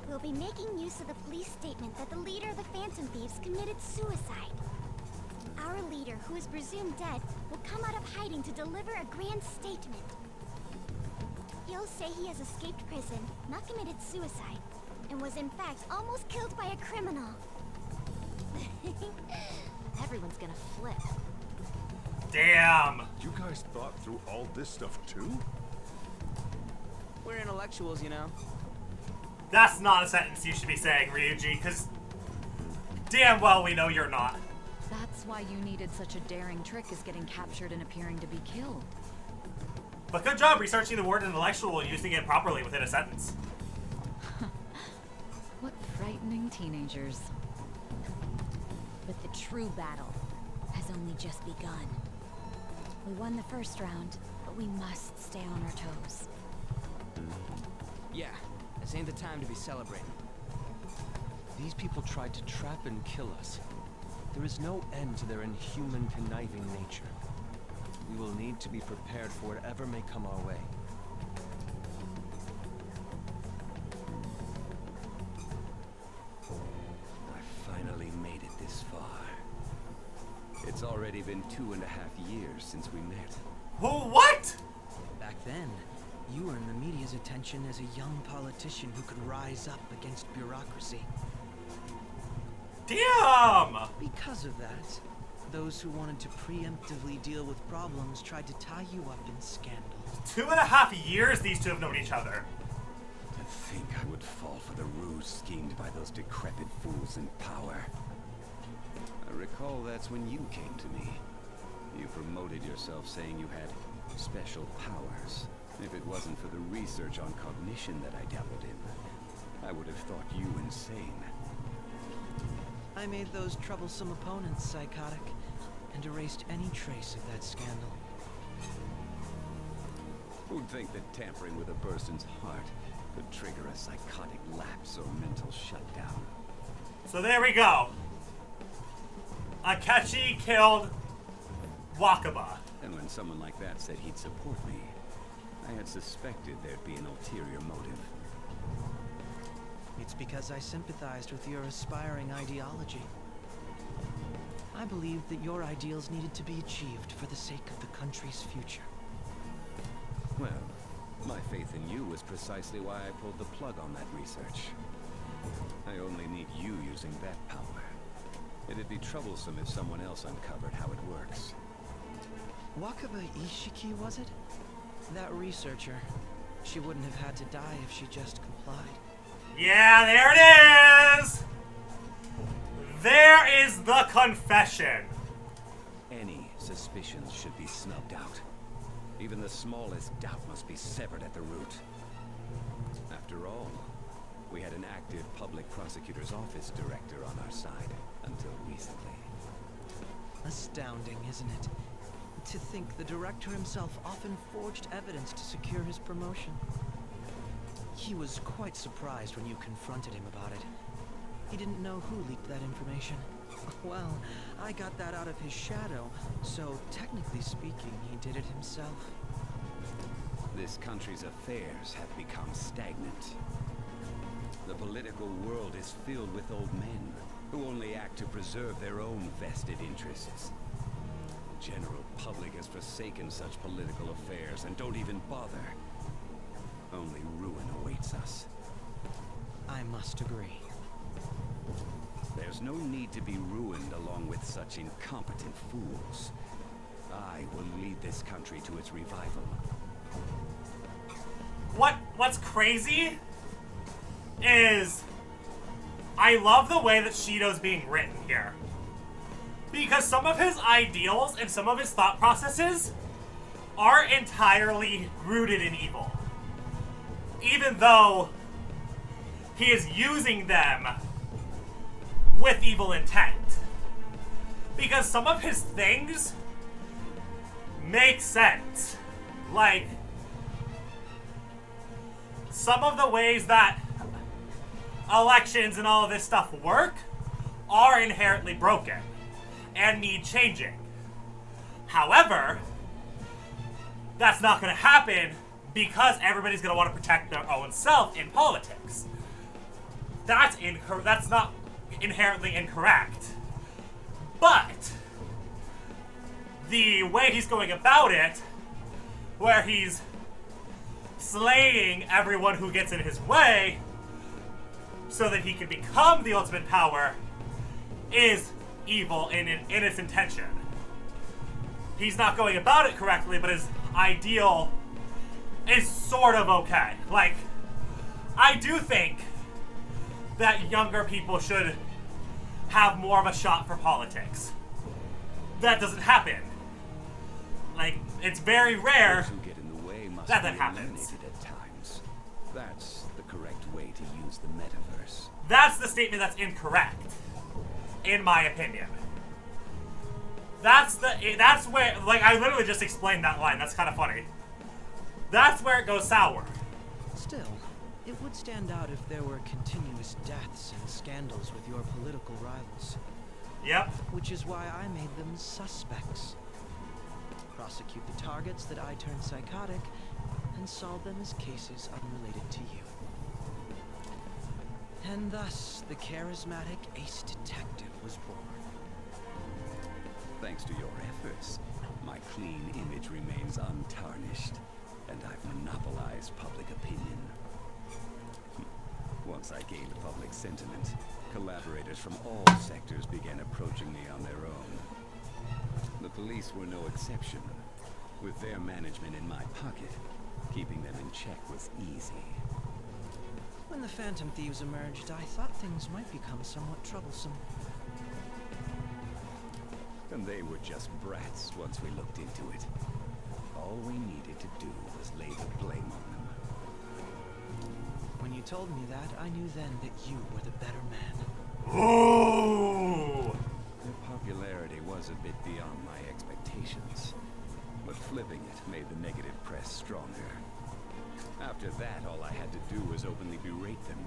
S7: We'll be making use of the police statement that the leader of the Phantom Thieves committed suicide. Our leader, who is presumed dead, will come out of hiding to deliver a grand statement. He'll say he has escaped prison, not committed suicide, and was in fact almost killed by a criminal.
S4: Everyone's gonna flip.
S1: Damn!
S11: You guys thought through all this stuff too?
S3: We're intellectuals, you know.
S1: That's not a sentence you should be saying, Ryuji, because damn well we know you're not.
S4: That's why you needed such a daring trick as getting captured and appearing to be killed.
S1: But good job researching the word intellectual and using it properly within a sentence.
S4: What frightening teenagers.
S21: But the true battle has only just begun. We won the first round, but we must stay on our toes.
S3: Yeah, this ain't the time to be celebrating.
S10: These people tried to trap and kill us. There is no end to their inhuman, conniving nature. We will need to be prepared for whatever may come our way.
S13: I finally made it this far. It's already been 2.5 years since we met.
S1: What?
S8: Back then, you earned the media's attention as a young politician who could rise up against bureaucracy.
S1: Damn!
S8: Because of that, those who wanted to preemptively deal with problems tried to tie you up in scandal.
S1: 2.5 years these two have known each other.
S13: To think I would fall for the ruse schemed by those decrepit fools in power. I recall that's when you came to me. You promoted yourself saying you had special powers. If it wasn't for the research on cognition that I dabbled in, I would have thought you insane.
S8: I made those troublesome opponents psychotic and erased any trace of that scandal.
S13: Who'd think that tampering with a person's heart could trigger a psychotic lapse or mental shutdown?
S1: So there we go. Akechi killed Wakaba.
S13: And when someone like that said he'd support me, I had suspected there'd be an ulterior motive.
S8: It's because I sympathized with your aspiring ideology. I believed that your ideals needed to be achieved for the sake of the country's future.
S13: Well, my faith in you was precisely why I pulled the plug on that research. I only need you using that power. It'd be troublesome if someone else uncovered how it works.
S8: Wakaba Ishiki, was it? That researcher. She wouldn't have had to die if she just complied.
S1: Yeah, there it is! There is the confession.
S13: Any suspicions should be snubbed out. Even the smallest doubt must be severed at the root. After all, we had an active public prosecutor's office director on our side until recently.
S8: Astounding, isn't it? To think the director himself often forged evidence to secure his promotion. He was quite surprised when you confronted him about it. He didn't know who leaked that information. Well, I got that out of his shadow, so technically speaking, he did it himself.
S13: This country's affairs have become stagnant. The political world is filled with old men who only act to preserve their own vested interests. The general public has forsaken such political affairs and don't even bother. Only ruin awaits us.
S8: I must agree.
S13: There's no need to be ruined along with such incompetent fools. I will lead this country to its revival.
S1: What's crazy is I love the way that Shido's being written here. Because some of his ideals and some of his thought processes are entirely rooted in evil. Even though he is using them with evil intent. Because some of his things make sense. Like, some of the ways that elections and all of this stuff work are inherently broken and need changing. However, that's not going to happen because everybody's going to want to protect their own self in politics. That's not inherently incorrect. But the way he's going about it, where he's slaying everyone who gets in his way so that he can become the ultimate power, is evil in its intention. He's not going about it correctly, but his ideal is sort of okay. Like, I do think that younger people should have more of a shot for politics. That doesn't happen. Like, it's very rare
S13: Those who get in the way must
S1: that
S13: be
S1: happens.
S13: eliminated at times. That's the correct way to use the metaverse.
S1: That's the statement that's incorrect, in my opinion. That's where, like, I literally just explained that line. That's kind of funny. That's where it goes sour.
S8: Still, it would stand out if there were continuous deaths and scandals with your political rivals.
S1: Yep.
S8: Which is why I made them suspects. Prosecute the targets that I turned psychotic, and solve them as cases unrelated to you. And thus, the charismatic ace detective was born.
S13: Thanks to your efforts, my clean image remains untarnished, and I've monopolized public opinion. Once I gained public sentiment, collaborators from all sectors began approaching me on their own. The police were no exception. With their management in my pocket, keeping them in check was easy.
S8: When the Phantom Thieves emerged, I thought things might become somewhat troublesome.
S13: And they were just brats once we looked into it. All we needed to do was lay the blame on them.
S8: When you told me that, I knew then that you were the better man.
S1: Ooh!
S13: Their popularity was a bit beyond my expectations, but flipping it made the negative press stronger. After that, all I had to do was openly berate them.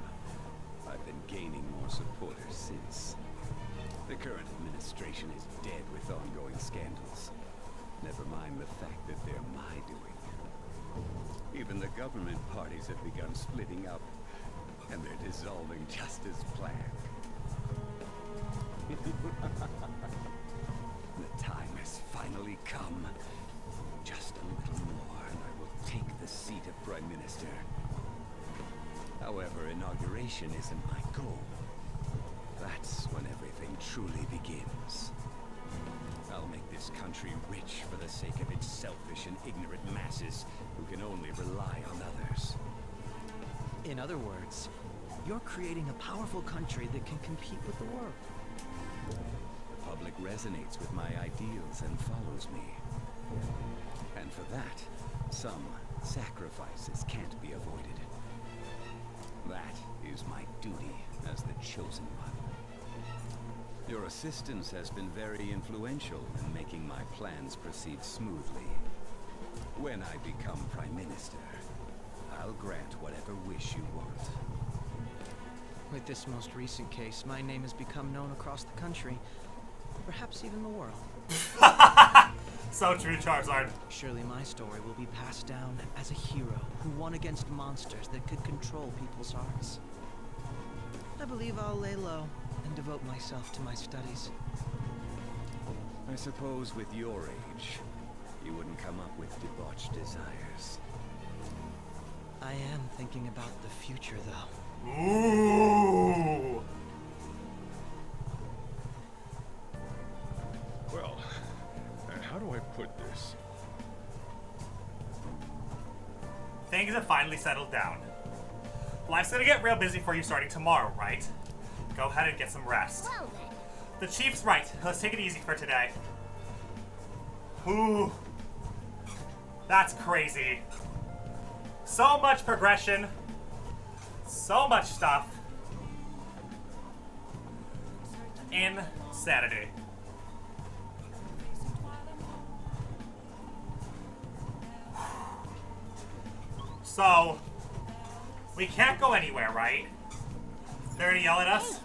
S13: I've been gaining more supporters since. The current administration is dead with ongoing scandals. Never mind the fact that they're my doing. Even the government parties have begun splitting up, and they're dissolving just as planned. The time has finally come. Just a little more, and I will take the seat of Prime Minister. However, inauguration isn't my goal. That's when everything truly begins. I'll make this country rich for the sake of its selfish and ignorant masses who can only rely on others.
S8: In other words, you're creating a powerful country that can compete with the world.
S13: The public resonates with my ideals and follows me. And for that, some sacrifices can't be avoided. That is my duty as the chosen one. Your assistance has been very influential in making my plans proceed smoothly. When I become Prime Minister, I'll grant whatever wish you want.
S8: With this most recent case, my name has become known across the country, perhaps even the world.
S1: So true, Charizard.
S8: Surely my story will be passed down as a hero who won against monsters that could control people's hearts. I believe I'll lay low and devote myself to my studies.
S13: I suppose with your age, you wouldn't come up with debauched desires.
S8: I am thinking about the future, though.
S1: Ooh!
S11: Well, how do I put this?
S1: Things have finally settled down. Life's gonna get real busy for you starting tomorrow, right? Go ahead and get some rest.
S7: Well then,
S1: The Chief's right. Let's take it easy for today. Ooh. That's crazy. So much progression. So much stuff. Insanity. So, we can't go anywhere, right? They're gonna yell at us?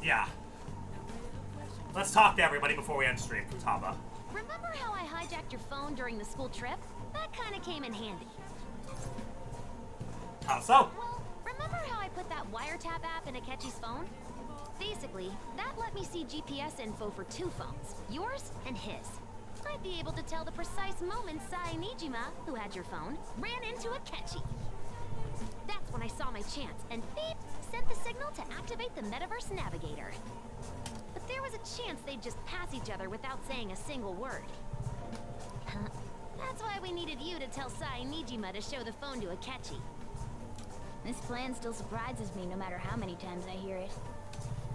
S1: Yeah. Let's talk to everybody before we end stream, Futaba.
S20: Remember how I hijacked your phone during the school trip? That kind of came in handy.
S1: How so?
S20: Well, remember how I put that wiretap app in Akechi's phone? Basically, that let me see GPS info for 2 phones, yours and his. I'd be able to tell the precise moment Sai Nijima, who had your phone, ran into Akechi. That's when I saw my chance, and beep, sent the signal to activate the Metaverse Navigator. But there was a chance they'd just pass each other without saying a single word. That's why we needed you to tell Sai Nijima to show the phone to Akechi.
S21: This plan still surprises me no matter how many times I hear it.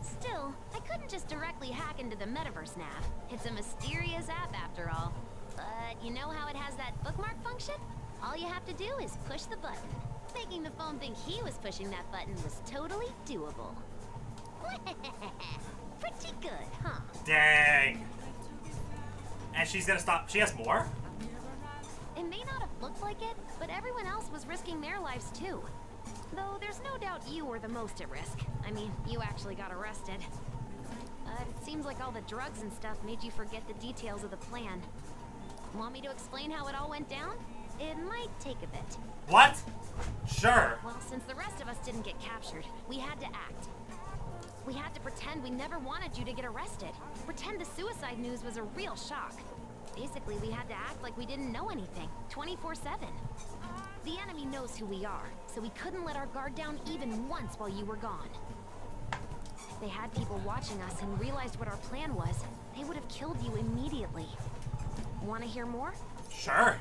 S20: Still, I couldn't just directly hack into the Metaverse Nav. It's a mysterious app after all. But you know how it has that bookmark function? All you have to do is push the button. Making the phone think he was pushing that button was totally doable. Pretty good, huh?
S1: Dang. And she's gonna stop. She has more?
S20: It may not have looked like it, but everyone else was risking their lives too. Though there's no doubt you were the most at risk. I mean, you actually got arrested. It seems like all the drugs and stuff made you forget the details of the plan. Want me to explain how it all went down? It might take a bit.
S1: What? Sure.
S20: Well, since the rest of us didn't get captured, we had to act. We had to pretend we never wanted you to get arrested. Pretend the suicide news was a real shock. Basically, we had to act like we didn't know anything, 24/7. The enemy knows who we are, so we couldn't let our guard down even once while you were gone. If they had people watching us and realized what our plan was, they would have killed you immediately. Want to hear more?
S1: Sure.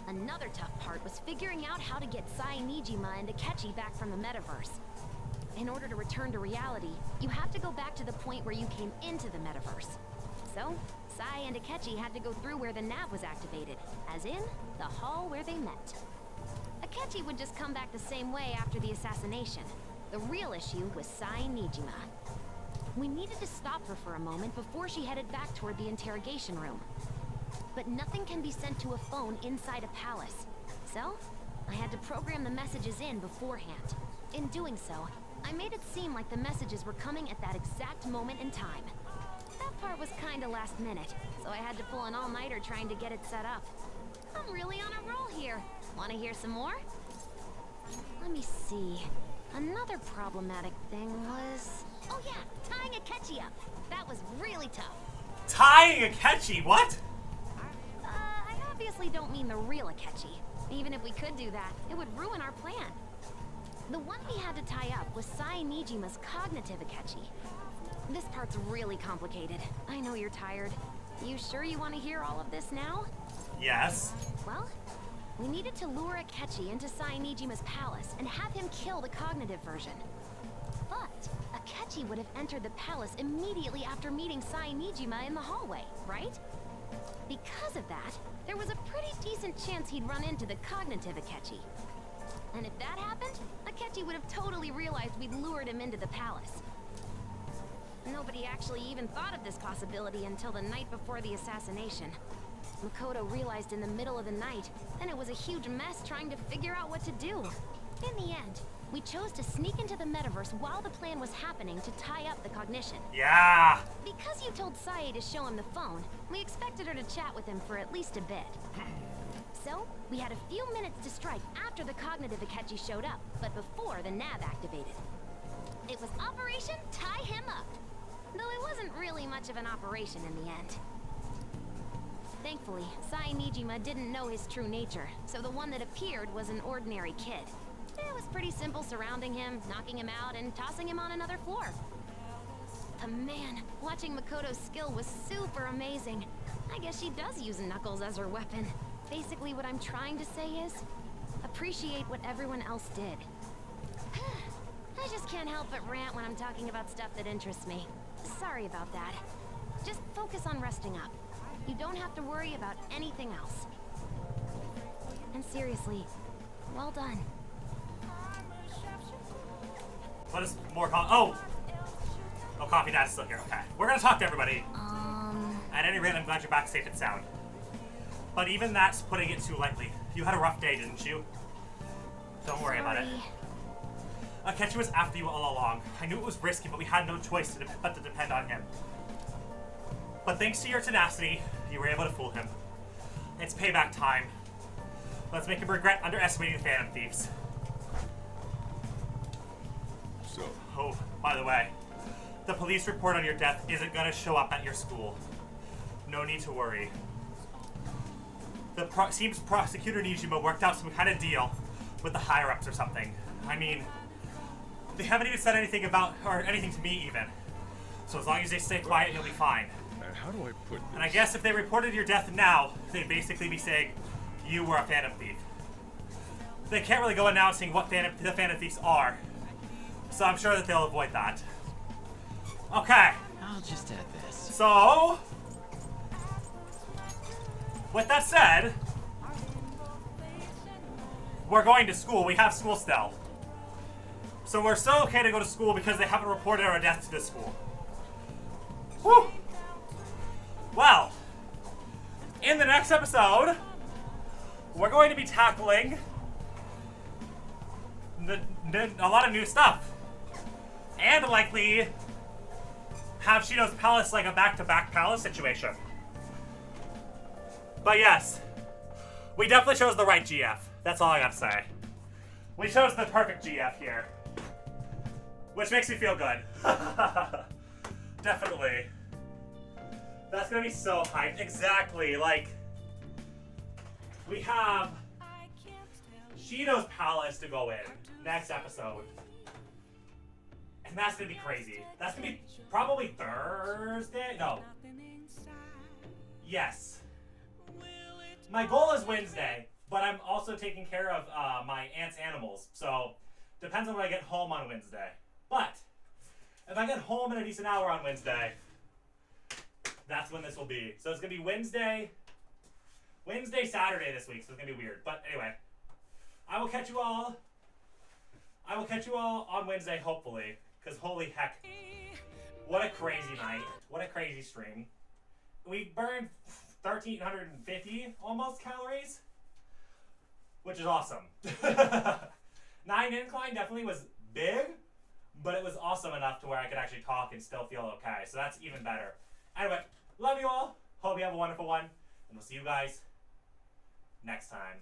S20: Another tough part was figuring out how to get Sai Nijima and Akechi back from the metaverse. In order to return to reality, you have to go back to the point where you came into the metaverse. So, Sai and Akechi had to go through where the nav was activated, as in, the hall where they met. Akechi would just come back the same way after the assassination. The real issue was Sai Nijima. We needed to stop her for a moment before she headed back toward the interrogation room. But nothing can be sent to a phone inside a palace. So, I had to program the messages in beforehand. In doing so, I made it seem like the messages were coming at that exact moment in time. That part was kinda last minute, so I had to pull an all-nighter trying to get it set up. I'm really on a roll here. Wanna hear some more? Let me see. Another problematic thing was... Oh yeah, tying Akechi up. That was really tough.
S1: Tying Akechi? What?
S20: I obviously don't mean the real Akechi. Even if we could do that, it would ruin our plan. The one we had to tie up was Sai Nijima's cognitive Akechi. This part's really complicated. I know you're tired. You sure you want to hear all of this now?
S1: Yes.
S20: Well, we needed to lure Akechi into Sai Nijima's palace and have him kill the cognitive version. But Akechi would have entered the palace immediately after meeting Sai Nijima in the hallway, right? Because of that, there was a pretty decent chance he'd run into the cognitive Akechi. And if that happened, Akechi would have totally realized we'd lured him into the palace. Nobody actually even thought of this possibility until the night before the assassination. Makoto realized in the middle of the night, and it was a huge mess trying to figure out what to do. In the end, we chose to sneak into the metaverse while the plan was happening to tie up the cognition.
S1: Yeah!
S20: Because you told Sae to show him the phone, we expected her to chat with him for at least a bit. So, we had a few minutes to strike after the cognitive Akechi showed up, but before the nav activated. It was Operation Tie Him Up, though it wasn't really much of an operation in the end. Thankfully, Sai Nijima didn't know his true nature, so the one that appeared was an ordinary kid. It was pretty simple surrounding him, knocking him out, and tossing him on another floor. But man, watching Makoto's skill was super amazing. I guess she does use Knuckles as her weapon. Basically, what I'm trying to say is, appreciate what everyone else did. I just can't help but rant when I'm talking about stuff that interests me. Sorry about that. Just focus on resting up. You don't have to worry about anything else. And seriously, well done.
S1: What is more coffee? Oh, Coffee Dad's still here. Okay. We're gonna talk to everybody. At any rate, I'm glad you're back safe and sound. But even that's putting it too lightly. You had a rough day, didn't you? Don't worry about it. Akechi was after you all along. I knew it was risky, but we had no choice but to depend on him. But thanks to your tenacity, you were able to fool him. It's payback time. Let's make him regret underestimating the Phantom Thieves.
S11: So?
S1: Oh, by the way, the police report on your death isn't gonna show up at your school. No need to worry. Seems Prosecutor Nijima worked out some kind of deal with the higher-ups or something. I mean, they haven't even said anything about, or anything to me even. So as long as they stay quiet, you'll be fine.
S11: And how do I put this?
S1: And I guess if they reported your death now, they'd basically be saying you were a Phantom Thief. They can't really go announcing what the Phantom Thieves are. So I'm sure that they'll avoid that. Okay.
S17: I'll just add this.
S1: So, with that said, we're going to school. We have school still. So we're still okay to go to school because they haven't reported our death to the school. Whew. Well, in the next episode, we're going to be tackling a lot of new stuff. And likely have Shido's Palace like a back-to-back palace situation. But yes, we definitely chose the right GF. That's all I gotta say. We chose the perfect GF here. Which makes me feel good. Definitely. That's gonna be so hyped. Exactly, like, we have Shido's Palace to go in next episode. And that's gonna be crazy. That's gonna be probably Thursday? No. Yes. My goal is Wednesday, but I'm also taking care of my aunt's animals. So, depends on when I get home on Wednesday. But, if I get home in a decent hour on Wednesday, that's when this will be. So it's gonna be Wednesday, Saturday this week, so it's gonna be weird. But anyway, I will catch you all on Wednesday, hopefully. Because holy heck, what a crazy night. What a crazy stream. We burned 1,350 almost calories, which is awesome. 9 Incline definitely was big, but it was awesome enough to where I could actually talk and still feel okay. So that's even better. Anyway, love you all. Hope you have a wonderful one. And we'll see you guys next time.